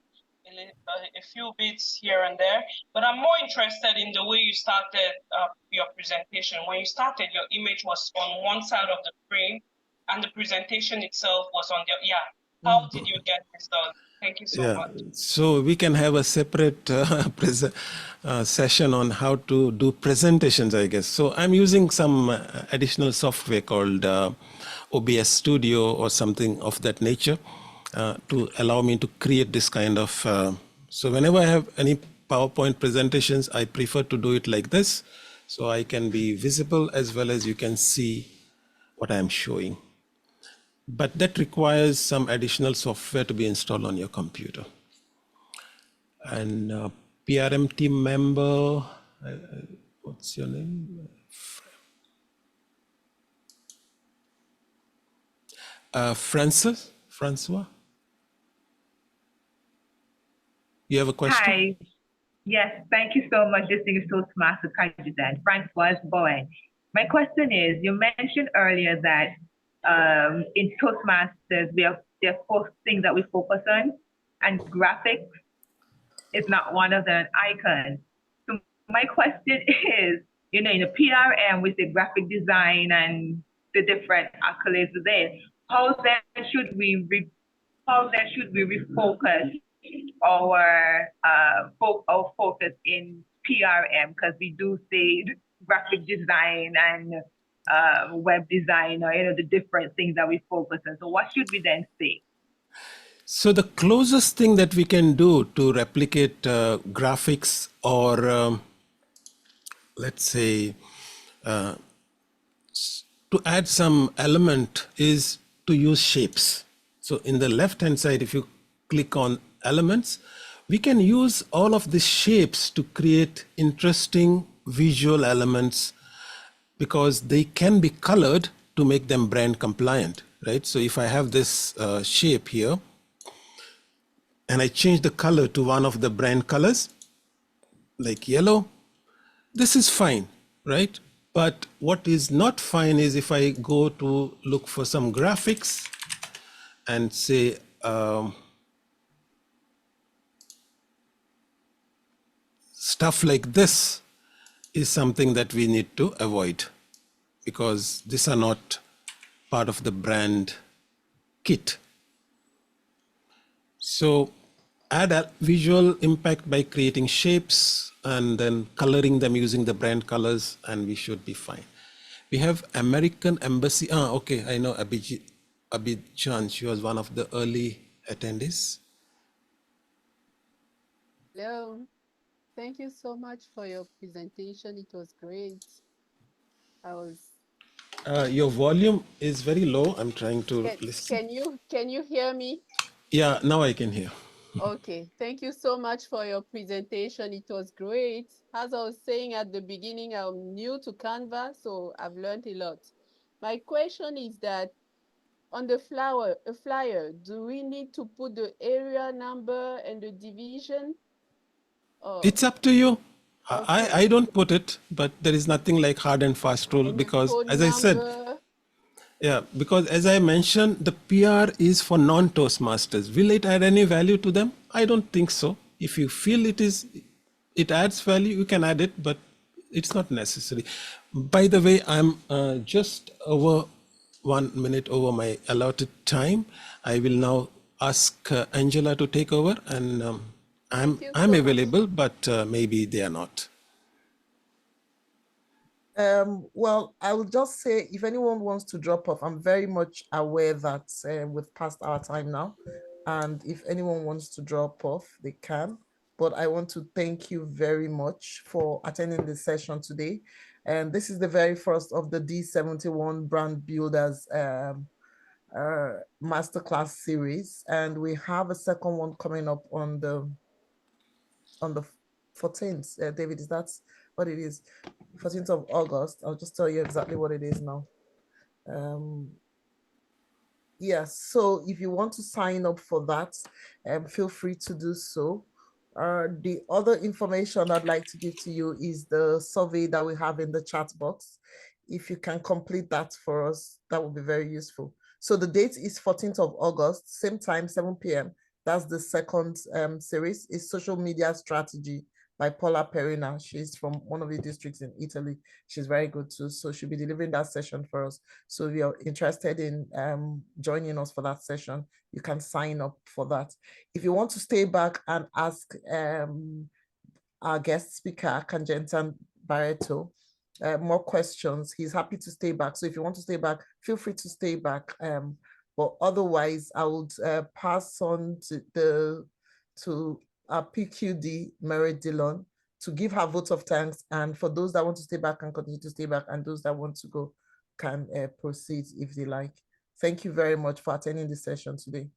Speaker 8: a few bits here and there, but I'm more interested in the way you started your presentation. When you started, your image was on one side of the screen, and the presentation itself was on the How did you get this done? Thank you so much.
Speaker 4: So we can have a separate session on how to do presentations, I guess. So I'm using some additional software called OBS Studio or something of that nature to allow me to create this kind of. So whenever I have any PowerPoint presentations, I prefer to do it like this, so I can be visible as well as you can see what I'm showing. But that requires some additional software to be installed on your computer. And PRM team member, what's your name? Francois? You have a question?
Speaker 9: Hi. Yes, thank you so much. This thing is Toastmasters Kajitan, Francois Bowen. My question is, you mentioned earlier that in Toastmasters, there are 4 things that we focus on, and graphics is not one of them, icons. So my question is, you know, in the PRM, we say graphic design and the different accolades there. How then should we refocus our focus in PRM, because we do say graphic design and web design, or, you know, the different things that we focus on. So what should we then say?
Speaker 4: So the closest thing that we can do to replicate graphics or let's say to add some element is to use shapes. So in the left hand side, if you click on elements, we can use all of these shapes to create interesting visual elements, because they can be colored to make them brand compliant, right? So if I have this shape here and I change the color to one of the brand colors, like yellow, this is fine, right? But what is not fine is if I go to look for some graphics and say, stuff like this is something that we need to avoid, because these are not part of the brand kit. So add a visual impact by creating shapes and then coloring them using the brand colors, and we should be fine. We have American Embassy. Okay, I know Abidjan. She was one of the early attendees.
Speaker 10: Hello. Thank you so much for your presentation. It was great.
Speaker 4: Your volume is very low. I'm trying to listen.
Speaker 10: Can you hear me?
Speaker 4: Yeah, now I can hear.
Speaker 10: Okay, thank you so much for your presentation. It was great. As I was saying at the beginning, I'm new to Canva, so I've learned a lot. My question is that on the flyer, do we need to put the area number and the division?
Speaker 4: It's up to you.
Speaker 10: Okay.
Speaker 4: I don't put it, but there is nothing like hard and fast rule, because as I said, because as I mentioned, the PR is for non-Toastmasters. Will it add any value to them? I don't think so. If you feel it adds value, you can add it, but it's not necessary. By the way, I'm just over 1 minute over my allotted time. I will now ask Angela to take over, and I'm available, but maybe they are not.
Speaker 2: Well, I will just say, if anyone wants to drop off, I'm very much aware that we've passed our time now. And if anyone wants to drop off, they can. But I want to thank you very much for attending this session today. And this is the very first of the D71 Brand Builders Masterclass series. And we have a second one coming up on the on the 14th. David, is that what it is? 14th of August. I'll just tell you exactly what it is now. Yes, so if you want to sign up for that, feel free to do so. The other information I'd like to give to you is the survey that we have in the chat box. If you can complete that for us, that would be very useful. So the date is 14th of August, same time, 7 p.m. That's the second series, is Social Media Strategy by Paula Perina. She's from one of the districts in Italy. She's very good too. So she'll be delivering that session for us. So if you're interested in joining us for that session, you can sign up for that. If you want to stay back and ask our guest speaker, Kanjentan Barreto, more questions, he's happy to stay back. So if you want to stay back, feel free to stay back. But otherwise, I would pass on to our PQD, Mary Dillon, to give her vote of thanks. And for those that want to stay back and continue to stay back, and those that want to go can proceed if they like. Thank you very much for attending the session today.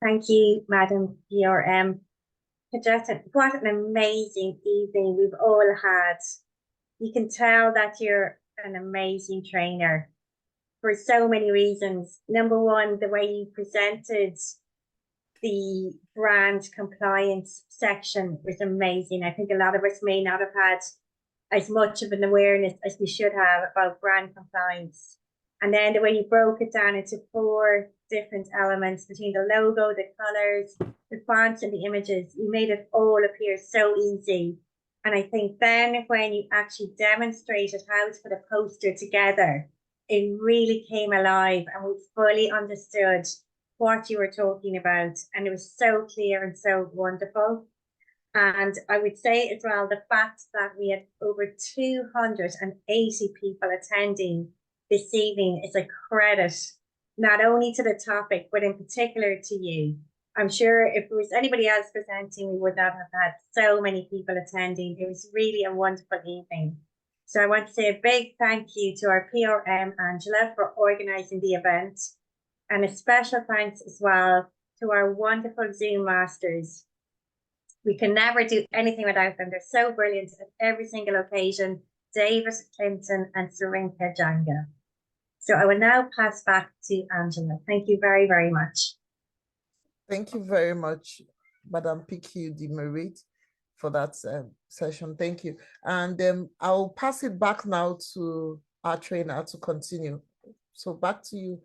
Speaker 11: Thank you, Madam PRM. What an amazing evening we've all had. You can tell that you're an amazing trainer for so many reasons. Number one, the way you presented the brand compliance section was amazing. I think a lot of us may not have had as much of an awareness as we should have about brand compliance. And then the way you broke it down into 4 different elements between the logo, the colors, the fonts, and the images, you made it all appear so easy. And I think then when you actually demonstrated how to put a poster together, it really came alive and we fully understood what you were talking about. And it was so clear and so wonderful. And I would say as well, the fact that we had over 280 people attending this evening is a credit, not only to the topic, but in particular to you. I'm sure if there was anybody else presenting, we would not have had so many people attending. It was really a wonderful evening. So I want to say a big thank you to our PRM, Angela, for organising the event. And a special thanks as well to our wonderful Zoom masters. We can never do anything without them. They're so brilliant at every single occasion. David Clinton and Sarinka Janga. So I will now pass back to Angela. Thank you very, very much.
Speaker 2: Thank you very much, Madam PQD Merit, for that session. Thank you. And I'll pass it back now to our trainer to continue. So back to you,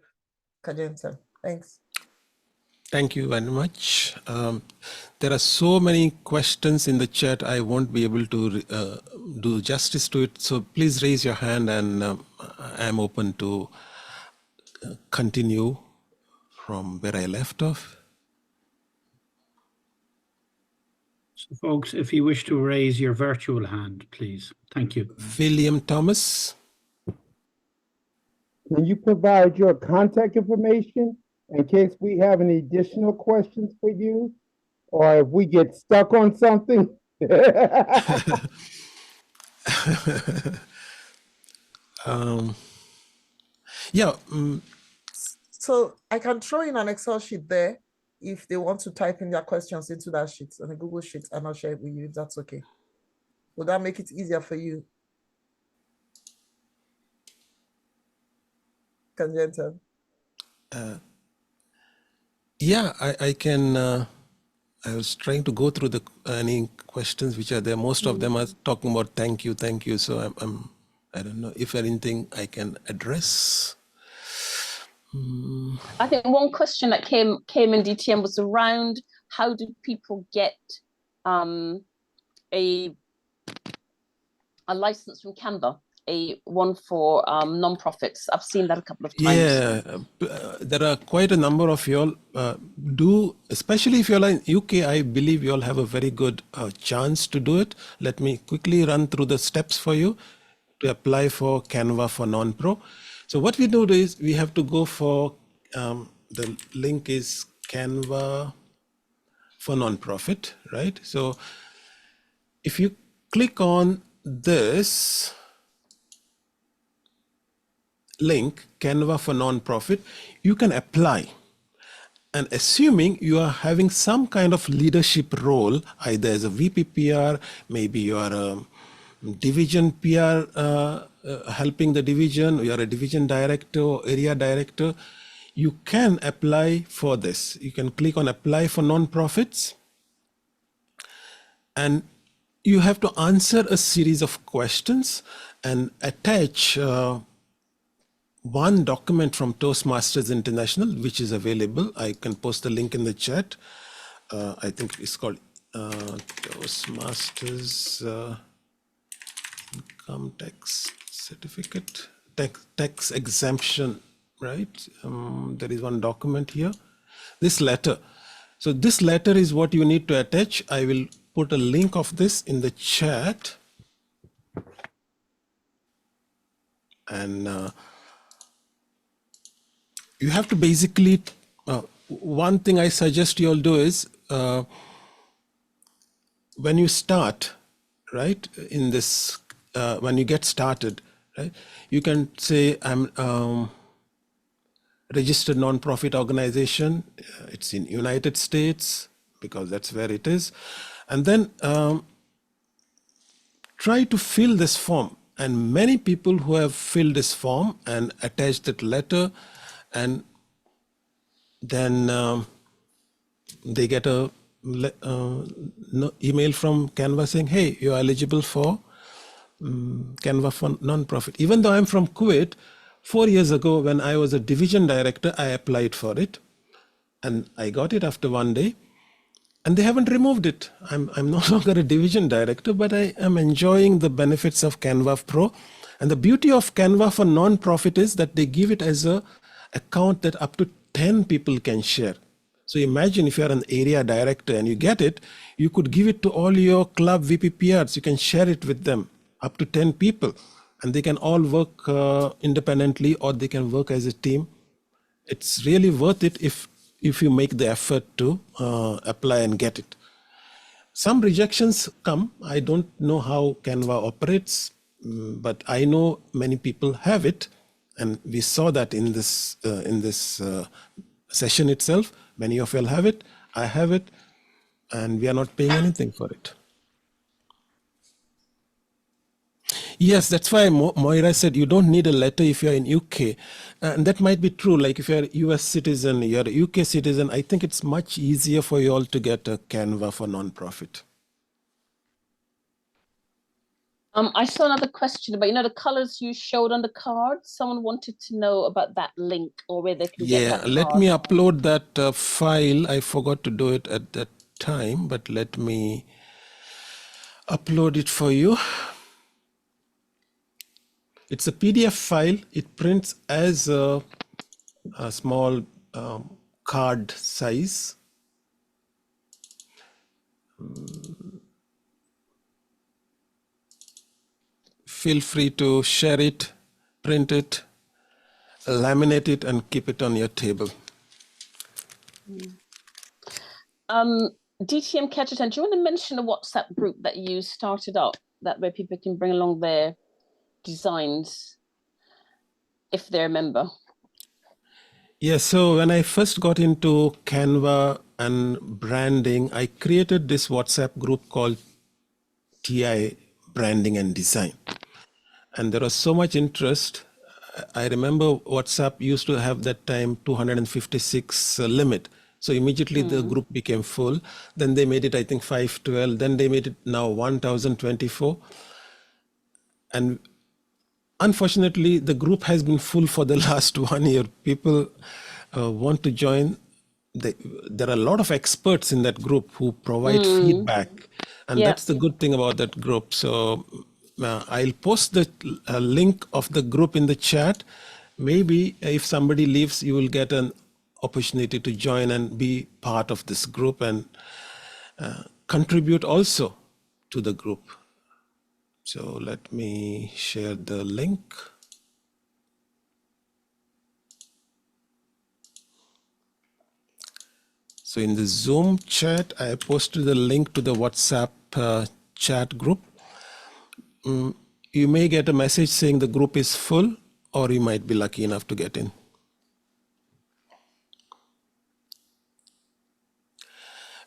Speaker 2: Kajenta. Thanks.
Speaker 4: Thank you very much. There are so many questions in the chat. I won't be able to do justice to it. So please raise your hand and I'm open to continue from where I left off.
Speaker 1: So folks, if you wish to raise your virtual hand, please. Thank you.
Speaker 4: William Thomas.
Speaker 5: Can you provide your contact information in case we have any additional questions for you, or if we get stuck on something?
Speaker 2: So I can throw in an Excel sheet there if they want to type in their questions into that sheet, on a Google sheet, and I'll share it with you if that's okay. Would that make it easier for you? Kanjenta?
Speaker 4: Yeah, I can. I was trying to go through the any questions which are there. Most of them are talking about thank you. So I don't know if anything I can address.
Speaker 3: I think one question that came in DTM was around how do people get a license from Canva, one for non-profits. I've seen that a couple of times.
Speaker 4: Yeah, there are quite a number of y'all especially if you're in UK, I believe you'll have a very good chance to do it. Let me quickly run through the steps for you to apply for Canva for non-pro. So what we do is we have to go for, the link is Canva for non-profit, right? So if you click on this link, Canva for non-profit, you can apply. and assuming you are having some kind of leadership role, either as a VP PR, maybe you are a division PR, helping the division, you are a division director or area director, you can apply for this. You can click on apply for nonprofits, and you have to answer a series of questions and attach one document from Toastmasters International, which is available. I can post the link in the chat. I think it's called Toastmasters Income Tax Certificate, tax exemption, right? There is one document here. This letter. So this letter is what you need to attach. I will put a link of this in the chat. And you have to basically, one thing I suggest you all do is, when you start, right, in this, when you get started, right, you can say, I'm registered nonprofit organization. It's in United States, because that's where it is. And then try to fill this form. And many people who have filled this form and attached that letter, and then they get a email from Canva saying, hey, you're eligible for Canva for nonprofit. Even though I'm from Kuwait, 4 years ago when I was a division director, I applied for it and I got it after 1 day, and they haven't removed it. I'm no longer a division director, but I am enjoying the benefits of Canva Pro. And the beauty of Canva for nonprofit is that they give it as a account that up to 10 people can share. So imagine if you're an area director and you get it, you could give it to all your club VPPRs. You can share it with them, up to 10 people, and they can all work independently, or they can work as a team. It's really worth it if you make the effort to apply and get it. Some rejections come. I don't know how Canva operates, but I know many people have it, and we saw that in this session itself. Many of you all have it. I have it, and we are not paying anything for it. Yes, that's why Moira said you don't need a letter if you're in UK. And that might be true. Like if you're a US citizen, you're a UK citizen, I think it's much easier for you all to get a Canva for nonprofit.
Speaker 3: I saw another question about, the colors you showed on the card. Someone wanted to know about that link, or where they can get that card.
Speaker 4: Let me upload that file. I forgot to do it at that time, but let me upload it for you. It's a PDF file. It prints as a small card size. Feel free to share it, print it, laminate it, and keep it on your table.
Speaker 3: DTM Caterton, do you want to mention a WhatsApp group that you started up, that way people can bring along their designs if they're a member?
Speaker 4: Yeah, so when I first got into Canva and branding, I created this WhatsApp group called TI Branding and Design. And there was so much interest. I remember WhatsApp used to have that time 256 limit. So immediately the group became full. Then they made it, I think, 512. Then they made it now 1024. And unfortunately, the group has been full for the last 1 year. People want to join. There are a lot of experts in that group who provide feedback. And that's the good thing about that group. So I'll post the link of the group in the chat. Maybe if somebody leaves, you will get an opportunity to join and be part of this group and contribute also to the group. So let me share the link. So in the Zoom chat, I posted the link to the WhatsApp chat group. You may get a message saying the group is full, or you might be lucky enough to get in.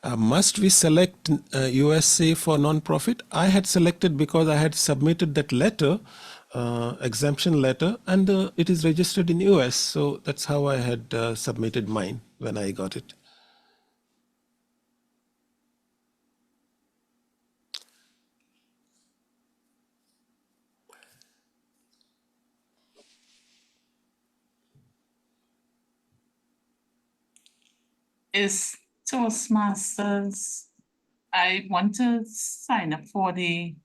Speaker 4: Must we select USA for nonprofit? I had selected because I had submitted that letter, exemption letter, and it is registered in US. So that's how I had submitted mine when I got it.
Speaker 12: Is Toastmasters, I want to sign up for the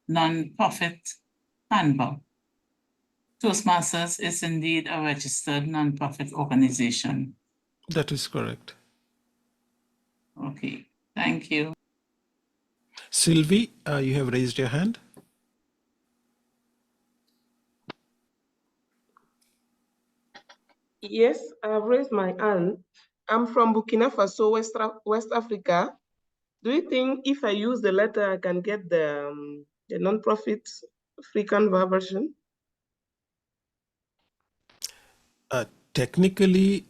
Speaker 12: non-profit Canva. Toastmasters is indeed a registered non-profit organization.
Speaker 4: That is correct.
Speaker 12: Okay, thank you.
Speaker 4: Sylvie, you have raised your hand.
Speaker 13: Yes, I've raised my hand. I'm from Burkina Faso, West Africa. Do you think if I use the letter, I can get the non-profit free Canva version?
Speaker 4: Technically,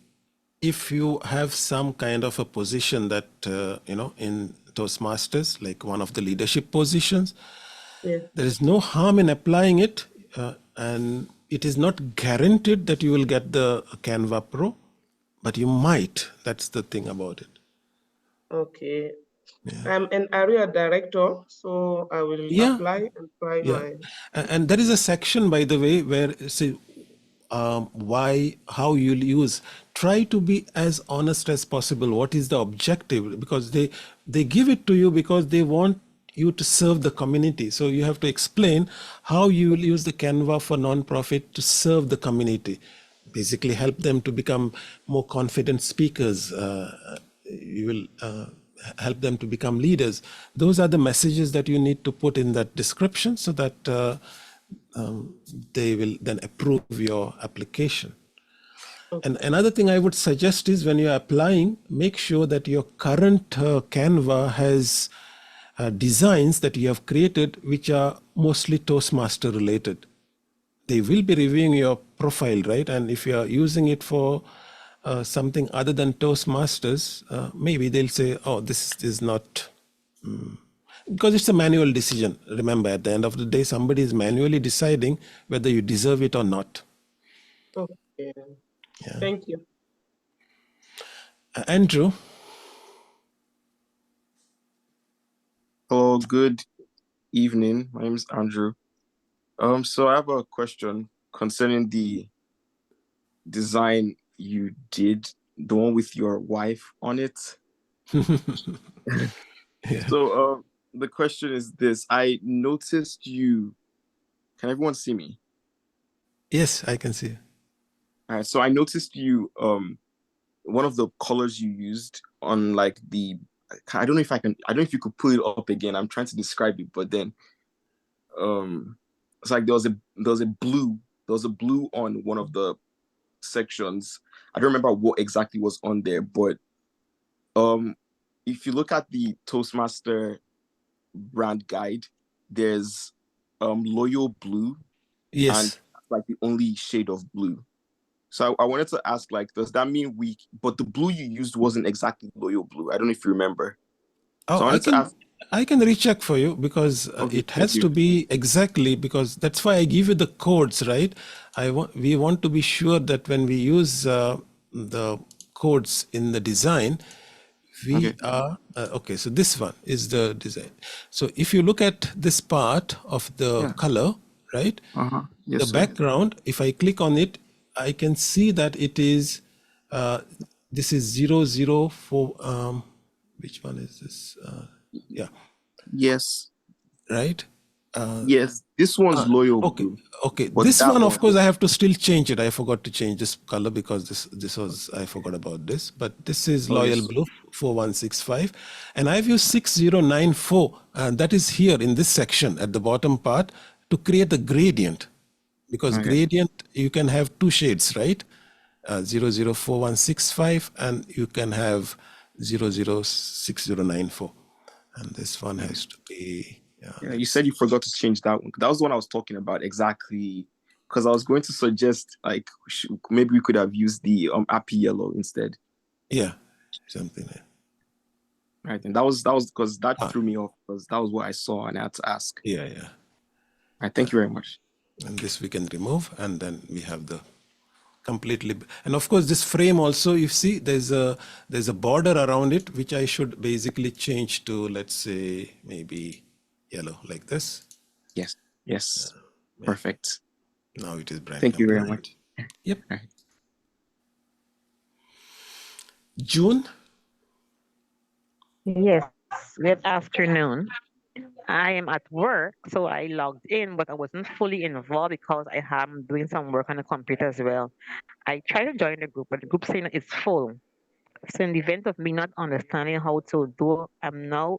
Speaker 4: if you have some kind of a position that, in Toastmasters, like one of the leadership positions,
Speaker 13: Yes.
Speaker 4: there is no harm in applying it. And it is not guaranteed that you will get the Canva Pro, but you might. That's the thing about it.
Speaker 13: Okay.
Speaker 4: Yeah.
Speaker 13: I'm an area director, so I will apply and try my.
Speaker 4: And there is a section, by the way, where say how you'll use. Try to be as honest as possible. What is the objective? Because they give it to you because they want you to serve the community. So you have to explain how you will use the Canva for nonprofit to serve the community. Basically, help them to become more confident speakers. You will help them to become leaders. Those are the messages that you need to put in that description so that they will then approve your application. Okay. And another thing I would suggest is when you're applying, make sure that your current Canva has designs that you have created which are mostly Toastmaster related. They will be reviewing your profile, right? And if you are using it for something other than Toastmasters, maybe they'll say, oh, this is not... Because it's a manual decision. Remember, at the end of the day, somebody is manually deciding whether you deserve it or not.
Speaker 13: Okay. Yeah. Thank you.
Speaker 4: Andrew.
Speaker 14: Hello, good evening. My name is Andrew. So I have a question concerning the design you did, the one with your wife on it. Yeah. So the question is this: I noticed you. Can everyone see me?
Speaker 4: Yes, I can see you.
Speaker 14: All right. So I noticed you. One of the colors you used on like the. I don't know if I can. I don't know if you could pull it up again. I'm trying to describe it, but then, it's like there was a blue. There was a blue on one of the sections. I don't remember what exactly was on there, but if you look at the Toastmaster brand guide, there's loyal blue.
Speaker 4: Yes.
Speaker 14: And like the only shade of blue. So I wanted to ask, like, does that mean but the blue you used wasn't exactly loyal blue? I don't know if you remember.
Speaker 4: Oh,
Speaker 14: So
Speaker 4: I can recheck for you because it has to be exactly, because that's why I give you the codes, right? We want to be sure that when we use the codes in the design, we are, okay, so this one is the design. So if you look at this part of the color, right?
Speaker 14: Yes,
Speaker 4: the background, if I click on it, I can see that it is, this is 004, which one is this? Yeah.
Speaker 14: Yes.
Speaker 4: Right?
Speaker 14: Yes, this one's loyal.
Speaker 4: Okay.
Speaker 14: Blue.
Speaker 4: Okay. This one, of course, I have to still change it. I forgot to change this color because this was, I forgot about this. But this is loyal blue 4165. And I've used 6094. And that is here in this section at the bottom part to create the gradient. Because gradient, you can have two shades, right? 004165 and you can have 006094. And this one has to be...
Speaker 14: Yeah, you said you forgot to change that one. That was the one I was talking about exactly. Because I was going to suggest, like, maybe we could have used the happy yellow instead.
Speaker 4: Yeah, something like that.
Speaker 14: Right, and that was because that threw me off, because that was what I saw and I had to ask.
Speaker 4: Yeah.
Speaker 14: All right, thank you very much.
Speaker 4: And this we can remove, and then we have the completely. And of course, this frame also, you see, there's a border around it, which I should basically change to, let's say, maybe yellow, like this.
Speaker 14: Yes. Perfect.
Speaker 4: Now it is brand
Speaker 14: Thank you very
Speaker 4: compliant.
Speaker 14: much.
Speaker 4: Yep.
Speaker 14: All right.
Speaker 4: June.
Speaker 15: Yes, good afternoon. I am at work, so I logged in, but I wasn't fully involved because I am doing some work on the computer as well. I tried to join the group, but the group saying it's full. So in the event of me not understanding how to do, I'm now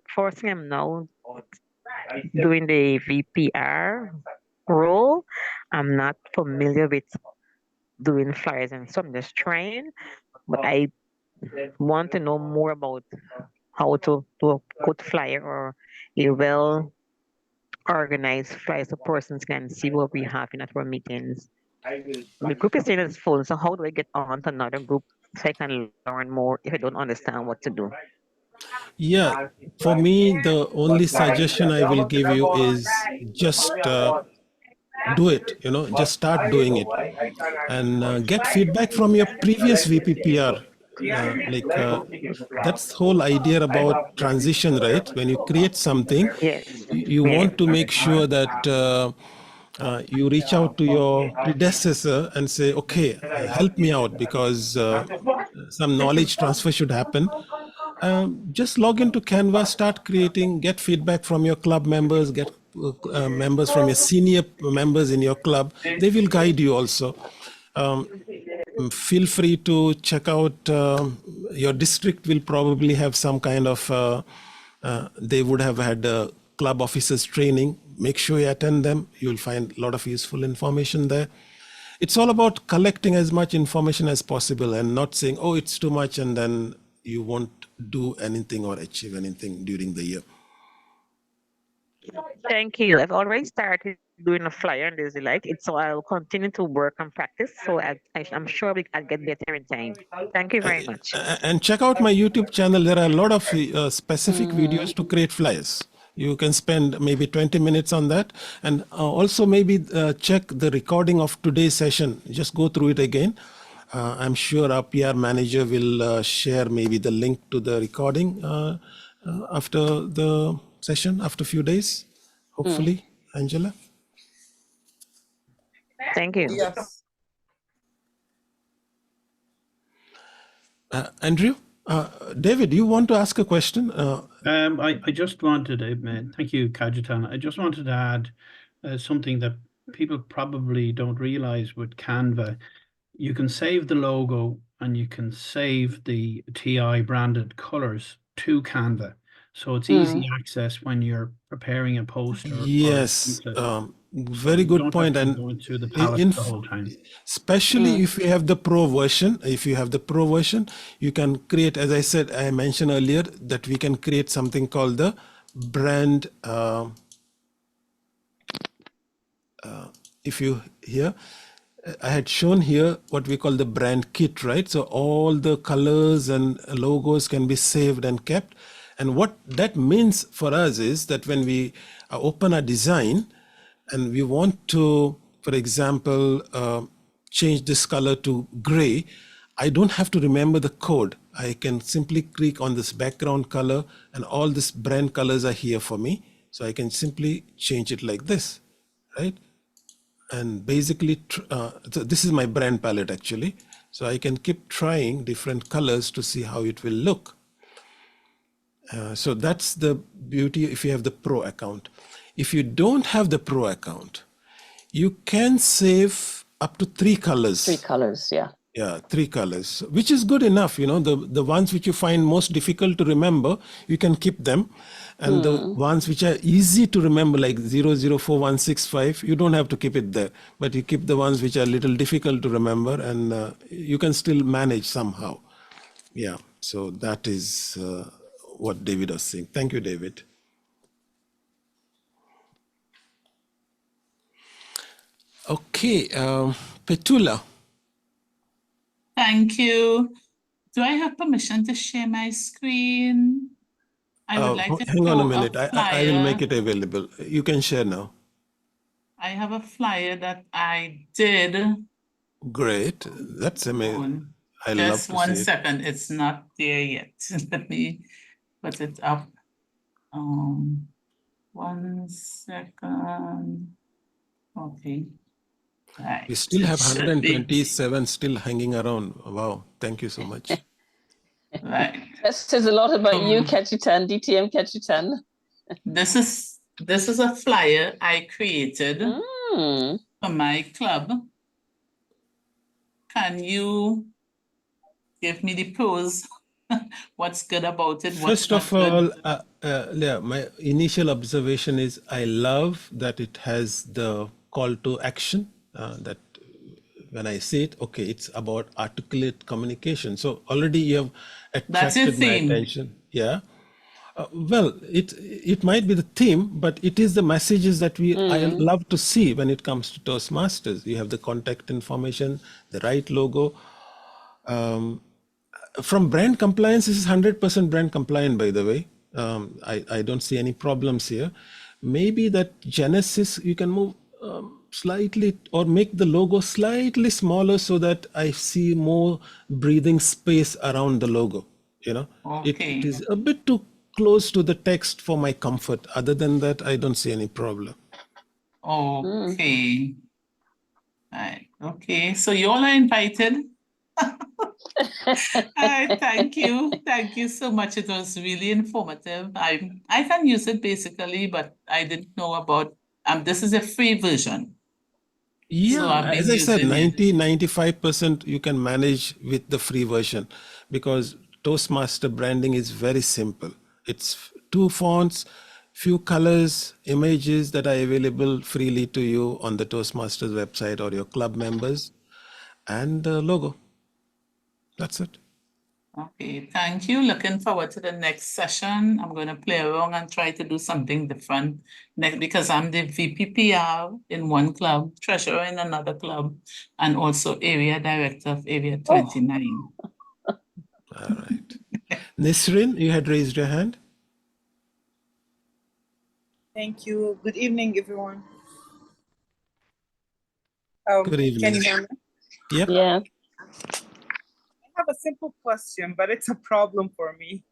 Speaker 15: doing the VPR role. I'm not familiar with doing flyers, and so I'm just trying, but I want to know more about how to do a good flyer or a well organized flyer so persons can see what we have in at our meetings. The group is saying it's full, so how do I get on to another group so I can learn more if I don't understand what to do?
Speaker 4: Yeah, for me, the only suggestion I will give you is just do it, just start doing it, and get feedback from your previous VPPR. That's the whole idea about transition, right? When you create something, you want to make sure that you reach out to your predecessor and say, okay, help me out, because some knowledge transfer should happen. Just log into Canva, start creating, get feedback from your club members, get members from your senior members in your club. They will guide you also. Feel free to check out, your district will probably have some kind of, they would have had club officers training. Make sure you attend them. You'll find a lot of useful information there. It's all about collecting as much information as possible and not saying, oh, it's too much, and then you won't do anything or achieve anything during the year.
Speaker 15: Thank you. I've already started doing a flyer and there's like it, so I'll continue to work and practice. So I'm sure I'll get better in time. Thank you very much.
Speaker 4: And check out my YouTube channel. There are a lot of specific videos to create flyers. You can spend maybe 20 minutes on that, and also maybe check the recording of today's session. Just go through it again. I'm sure our PR manager will share maybe the link to the recording after the session, after a few days, hopefully, Angela.
Speaker 15: Thank you.
Speaker 2: Yes.
Speaker 4: Andrew, David, you want to ask a question?
Speaker 1: I just wanted to, thank you, Kajitan. I just wanted to add something that people probably don't realize with Canva. You can save the logo and you can save the TI branded colors to Canva. So it's easy access when you're preparing a poster.
Speaker 4: Yes, very good point. And
Speaker 1: going through the palette the whole time.
Speaker 4: Especially if you have the pro version, you can create, as I said, I mentioned earlier that we can create something called the brand. If you hear, I had shown here what we call the brand kit, right? So all the colors and logos can be saved and kept. And what that means for us is that when we open a design and we want to, for example, change this color to gray, I don't have to remember the code. I can simply click on this background color and all these brand colors are here for me. So I can simply change it like this, right? And basically, so this is my brand palette actually. So I can keep trying different colors to see how it will look. So that's the beauty if you have the pro account. If you don't have the pro account, you can save up to 3 colors.
Speaker 3: 3 colors, yeah.
Speaker 4: Yeah, 3 colors, which is good enough. The ones which you find most difficult to remember, you can keep them. And the ones which are easy to remember, like 0041165, you don't have to keep it there. But you keep the ones which are a little difficult to remember, and you can still manage somehow. Yeah, so that is what David was saying. Thank you, David. Okay, Petula.
Speaker 12: Thank you. Do I have permission to share my screen? I would like to
Speaker 4: hang on a
Speaker 12: show
Speaker 4: minute. I will
Speaker 12: flyer.
Speaker 4: make it available. You can share now.
Speaker 12: I have a flyer that I did.
Speaker 4: Great. That's amazing. I love
Speaker 12: Just
Speaker 4: to
Speaker 12: one
Speaker 4: see it.
Speaker 12: second. It's not there yet. Let me put it up. 1 second. Okay. Right.
Speaker 4: We still have
Speaker 12: It should be.
Speaker 4: 127 still hanging around. Wow. Thank you so much.
Speaker 12: Right.
Speaker 3: That says a lot about you, Ketchutan, DTM Ketchutan.
Speaker 12: This is a flyer I created for my club. Can you give me the pros? What's good about it? What's
Speaker 4: First of
Speaker 12: not
Speaker 4: all,
Speaker 12: good?
Speaker 4: yeah, my initial observation is I love that it has the call to action that when I see it, okay, it's about articulate communication. So already you have
Speaker 12: That's your
Speaker 4: attracted my
Speaker 12: theme.
Speaker 4: attention. Yeah. Well, it might be the theme, but it is the messages that I love to see when it comes to Toastmasters. You have the contact information, the right logo. From brand compliance, this is 100% brand compliant, by the way. I don't see any problems here. Maybe that Genesis, you can move slightly or make the logo slightly smaller so that I see more breathing space around the logo. You know,
Speaker 12: Okay.
Speaker 4: it is a bit too close to the text for my comfort. Other than that, I don't see any problem.
Speaker 12: Okay. Right. Okay. So you all are invited. Thank you. Thank you so much. It was really informative. I can use it basically, but I didn't know about this is a free version.
Speaker 4: Yeah,
Speaker 12: So I've been
Speaker 4: as I said,
Speaker 12: using it.
Speaker 4: 90-95% you can manage with the free version because Toastmaster branding is very simple. It's 2 fonts, few colors, images that are available freely to you on the Toastmasters website or your club members, and the logo. That's it.
Speaker 12: Okay, thank you. Looking forward to the next session. I'm going to play around and try to do something different next because I'm the VPPR in one club, treasurer in another club, and also area director of Area 29.
Speaker 4: All right. Nisrin, you had raised your hand.
Speaker 16: Thank you. Good evening, everyone.
Speaker 4: Good evening.
Speaker 16: Can you hear me?
Speaker 4: Yep.
Speaker 3: Yeah.
Speaker 16: I have a simple question, but it's a problem for me.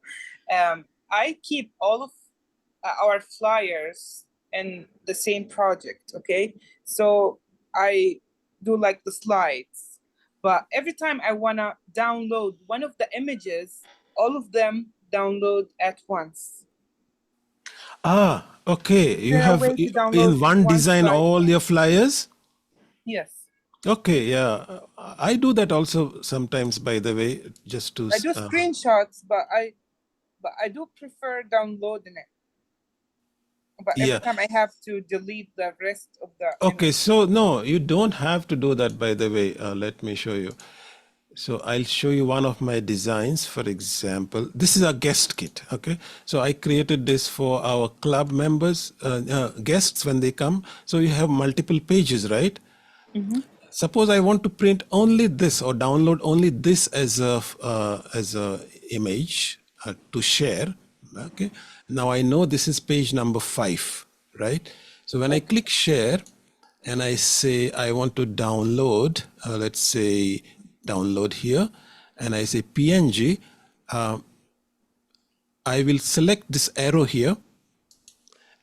Speaker 16: I keep all of our flyers in the same project, okay? So I do like the slides, but every time I wanna download one of the images, all of them download at once.
Speaker 4: Ah, okay. You
Speaker 16: Is there a
Speaker 4: have
Speaker 16: way to download
Speaker 4: in one design
Speaker 16: slide?
Speaker 4: all your flyers?
Speaker 16: Yes.
Speaker 4: Okay, yeah. I do that also sometimes, by the way, just to...
Speaker 16: I do screenshots, but I do prefer downloading it. But every time I have to delete the rest of the
Speaker 4: Okay, so no, you don't have to do that, by the way. Let me show you. So I'll show you one of my designs, for example. This is a guest kit, okay? So I created this for our club members, guests when they come. So you have multiple pages, right? Suppose I want to print only this or download only this as a image to share. Okay. Now I know this is page number 5, right? So when I click share and I say I want to download, let's say download here, and I say PNG, I will select this arrow here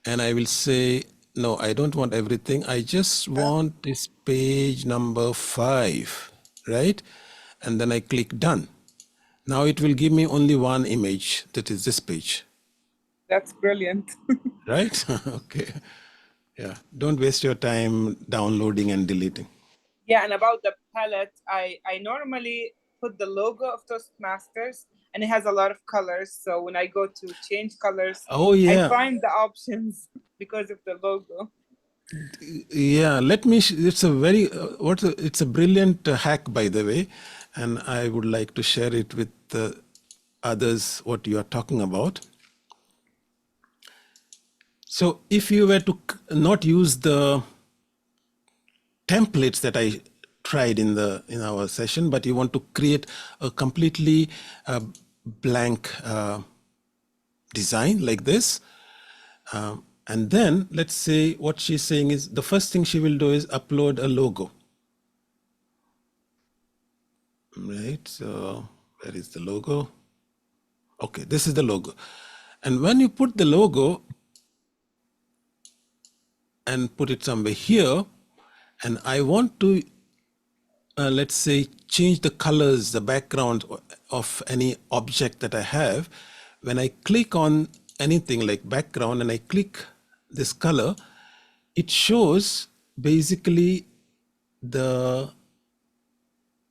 Speaker 4: and I will say, no, I don't want everything. I just want this page number 5, right? And then I click done. Now it will give me only one image, that is this page.
Speaker 16: That's brilliant.
Speaker 4: Right? Okay. Yeah. Don't waste your time downloading and deleting.
Speaker 16: Yeah, and about the palette, I normally put the logo of Toastmasters and it has a lot of colors. So when I go to change colors,
Speaker 4: Oh, yeah.
Speaker 16: I find the options because of the logo.
Speaker 4: Yeah, let me, it's a very, it's a brilliant hack, by the way, and I would like to share it with others, what you are talking about. So if you were to not use the templates that I tried in our session, but you want to create a completely blank design like this. And then let's say what she's saying is the first thing she will do is upload a logo. Right, so where is the logo? Okay, this is the logo. And when you put the logo and put it somewhere here, and I want to, let's say, change the colors, the background of any object that I have, when I click on anything like background and I click this color, it shows basically the,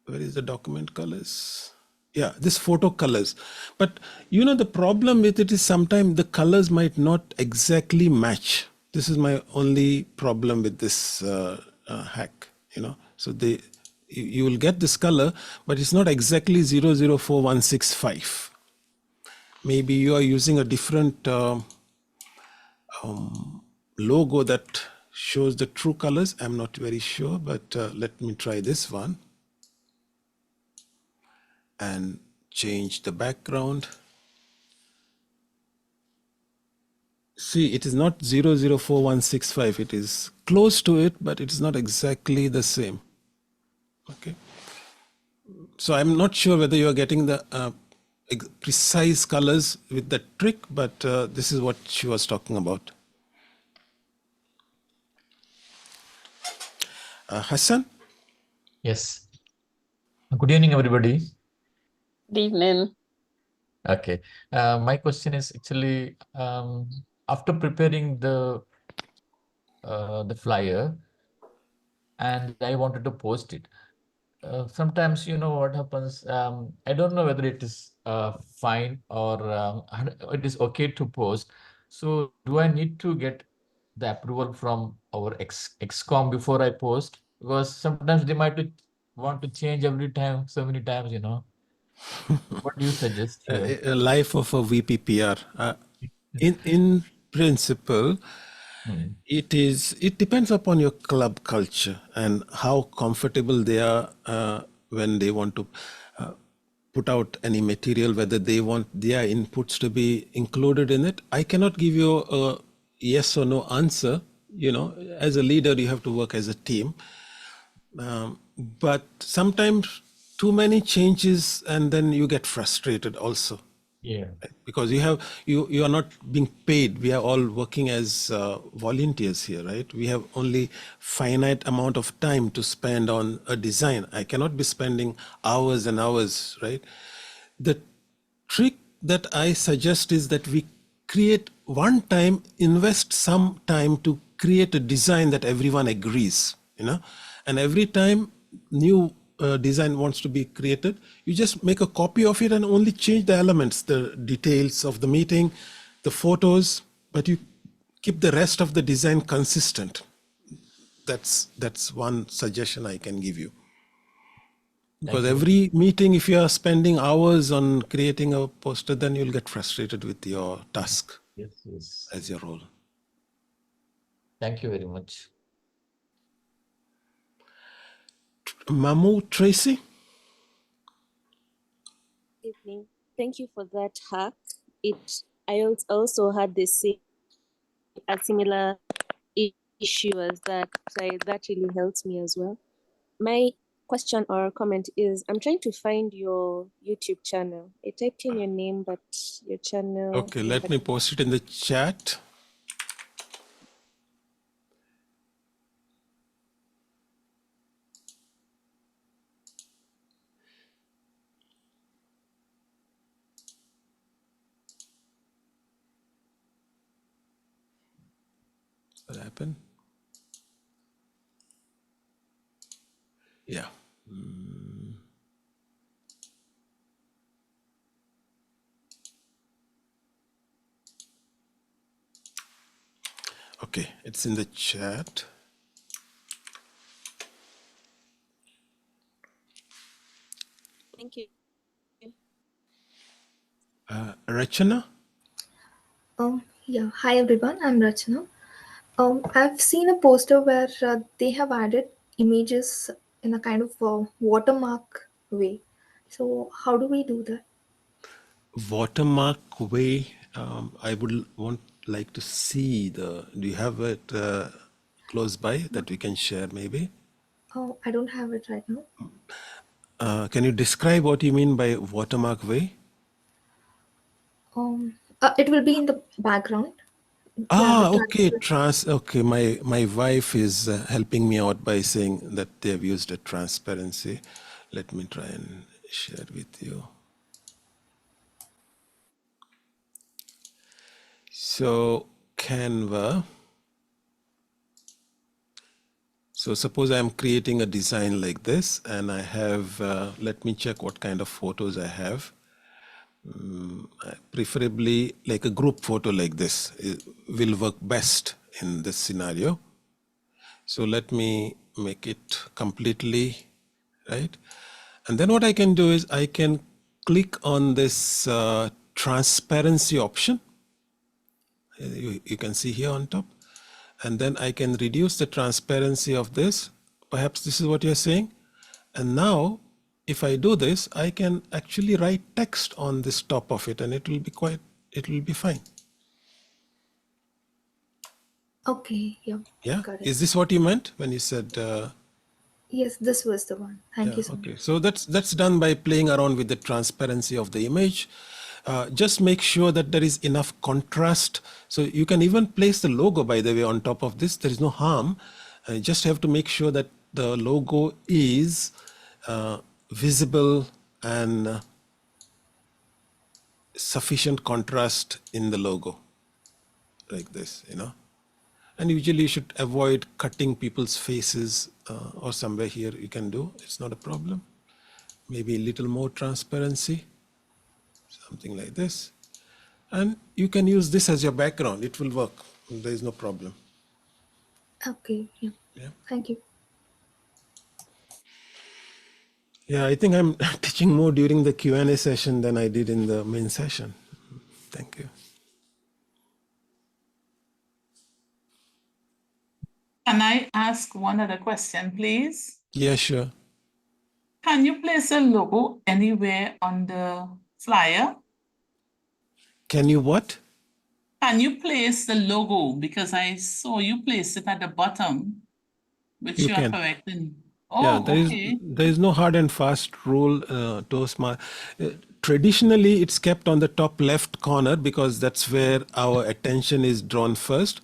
Speaker 4: where is the document colors? Yeah, this photo colors. But you know, the problem with it is sometimes the colors might not exactly match. This is my only problem with this hack, you know. So you will get this color, but it's not exactly 004165. Maybe you are using a different logo that shows the true colors. I'm not very sure, but let me try this one and change the background. See, it is not 004165. It is close to it, but it is not exactly the same. Okay. So I'm not sure whether you are getting the precise colors with the trick, but this is what she was talking about. Hassan?
Speaker 17: Yes. Good evening, everybody.
Speaker 3: Good evening.
Speaker 17: Okay. My question is actually after preparing the flyer, and I wanted to post it. Sometimes you know what happens. I don't know whether it is fine or it is okay to post. So do I need to get the approval from our excom before I post? Because sometimes they might want to change every time, so many times, you know. What do you suggest here?
Speaker 4: A life of a VPPR. In principle, it depends upon your club culture and how comfortable they are when they want to put out any material, whether they want their inputs to be included in it. I cannot give you a yes or no answer. You know, as a leader, you have to work as a team. But sometimes too many changes and then you get frustrated also.
Speaker 17: Yeah.
Speaker 4: Because you are not being paid. We are all working as volunteers here, right? We have only finite amount of time to spend on a design. I cannot be spending hours and hours, right? The trick that I suggest is that we create one time, invest some time to create a design that everyone agrees, you know, and every time new design wants to be created, you just make a copy of it and only change the elements, the details of the meeting, the photos, but you keep the rest of the design consistent. That's one suggestion I can give you. Because every meeting, if you are spending hours on creating a poster, then you'll get frustrated with your task.
Speaker 17: Yes.
Speaker 4: As your role.
Speaker 17: Thank you very much.
Speaker 4: Mamu Tracy?
Speaker 18: Evening. Thank you for that hack. I also had a similar issue as that, so that really helps me as well. My question or comment is, I'm trying to find your YouTube channel. I typed in your name, but your channel.
Speaker 4: Okay, let me post it in the chat. What happened? Yeah. Okay, it's in the chat.
Speaker 18: Thank you.
Speaker 4: Rachana?
Speaker 19: Yeah. Hi everyone, I'm Rachana. I've seen a poster where they have added images in a kind of watermark way. So how do we do that?
Speaker 4: Watermark way. I would like to see do you have it close by that we can share maybe?
Speaker 19: Oh, I don't have it right now.
Speaker 4: Can you describe what you mean by watermark way?
Speaker 19: It will be in the background.
Speaker 4: Okay, okay. My wife is helping me out by saying that they have used a transparency. Let me try and share with you. So Canva. So suppose I'm creating a design like this, and I have, let me check what kind of photos I have. Preferably like a group photo like this will work best in this scenario. So let me make it completely right. And then what I can do is I can click on this transparency option. You can see here on top. And then I can reduce the transparency of this. Perhaps this is what you're saying. And now if I do this, I can actually write text on this top of it, and it will be fine.
Speaker 19: Okay, yeah.
Speaker 4: Yeah.
Speaker 19: Got it.
Speaker 4: Is this what you meant when you said?
Speaker 19: Yes, this was the one. Thank you so
Speaker 4: okay.
Speaker 19: much.
Speaker 4: So that's done by playing around with the transparency of the image. Just make sure that there is enough contrast. So you can even place the logo, by the way, on top of this. There is no harm. You just have to make sure that the logo is visible and sufficient contrast in the logo, like this, And usually you should avoid cutting people's faces or somewhere here you can do. It's not a problem. Maybe a little more transparency, something like this. And you can use this as your background. It will work. There is no problem.
Speaker 19: Okay, yeah. Thank you.
Speaker 4: Yeah, I think I'm teaching more during the Q&A session than I did in the main session. Thank you.
Speaker 12: Can I ask one other question, please?
Speaker 4: Yeah, sure.
Speaker 12: Can you place a logo anywhere on the flyer?
Speaker 4: Can you what?
Speaker 12: Can you place the logo? Because I saw you place it at the bottom, which
Speaker 4: You
Speaker 12: you are
Speaker 4: can.
Speaker 12: correcting.
Speaker 4: Yeah,
Speaker 12: Oh, okay.
Speaker 4: there is no hard and fast rule, Toastmasters. Traditionally, it's kept on the top left corner because that's where our attention is drawn first.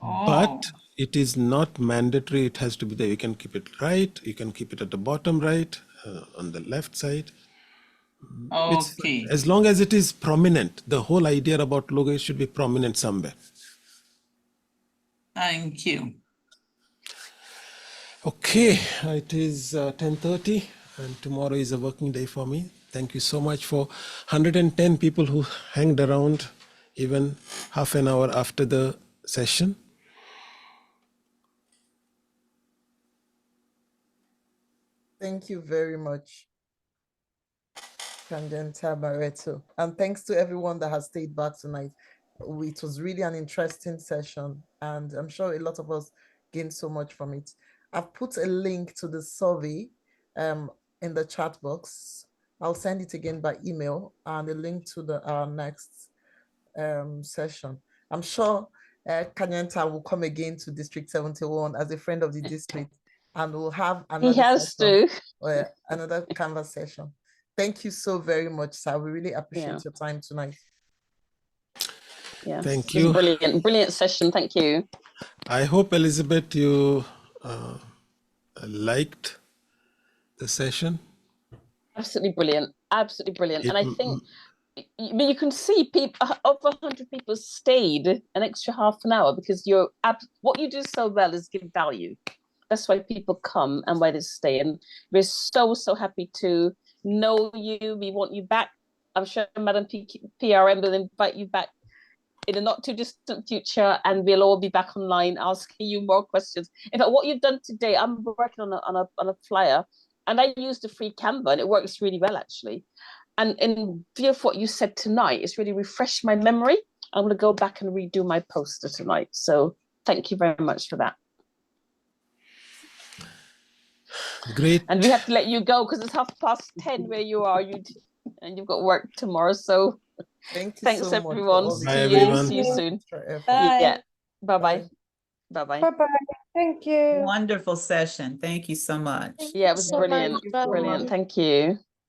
Speaker 4: But it is not mandatory. It has to be there. You can keep it right. You can keep it at the bottom right, on the left side.
Speaker 12: Okay.
Speaker 4: As long as it is prominent. The whole idea about logo, it should be prominent somewhere.
Speaker 12: Thank you.
Speaker 4: Okay, it is 10:30 and tomorrow is a working day for me. Thank you so much for 110 people who hanged around even half an hour after the session.
Speaker 2: Thank you very much, Candenta Barreto. And thanks to everyone that has stayed back tonight. It was really an interesting session, and I'm sure a lot of us gained so much from it. I've put a link to the survey in the chat box. I'll send it again by email, and a link to our next session. I'm sure Kanyenta will come again to District 71 as a friend of the district, and we'll have another session, another Canva session. Thank you so very much, sir. We really appreciate your time tonight.
Speaker 3: Yeah,
Speaker 4: thank you.
Speaker 3: Brilliant session. Thank you.
Speaker 4: I hope, Elizabeth, you liked the session.
Speaker 3: Absolutely brilliant. Absolutely brilliant. And I think you can see people, over 100 people stayed an extra half an hour because what you do so well is give value. That's why people come and why they stay. And we're so happy to know you. We want you back. I'm sure Madam PRM will invite you back in a not too distant future, and we'll all be back online asking you more questions. In fact, what you've done today, I'm working on a flyer, and I used the free Canva, and it works really well actually. And in view of what you said tonight, it's really refreshed my memory. I'm going to go back and redo my poster tonight. So thank you very much for that.
Speaker 4: Great.
Speaker 3: And we have to let you go because it's 10:30 where you are, and you've got work tomorrow. So
Speaker 2: Thank you
Speaker 3: Thanks,
Speaker 2: so much for
Speaker 3: everyone.
Speaker 2: all the
Speaker 4: Bye,
Speaker 3: See
Speaker 4: everyone.
Speaker 3: you soon.
Speaker 2: extra effort.
Speaker 20: Bye.
Speaker 3: Yeah. Bye-bye.
Speaker 2: Bye.
Speaker 3: Bye-bye.
Speaker 20: Bye-bye. Thank you.
Speaker 21: Wonderful session. Thank you so much.
Speaker 3: Yeah, it was
Speaker 10: so much.
Speaker 3: brilliant.
Speaker 10: Bye.
Speaker 3: Brilliant. Thank you.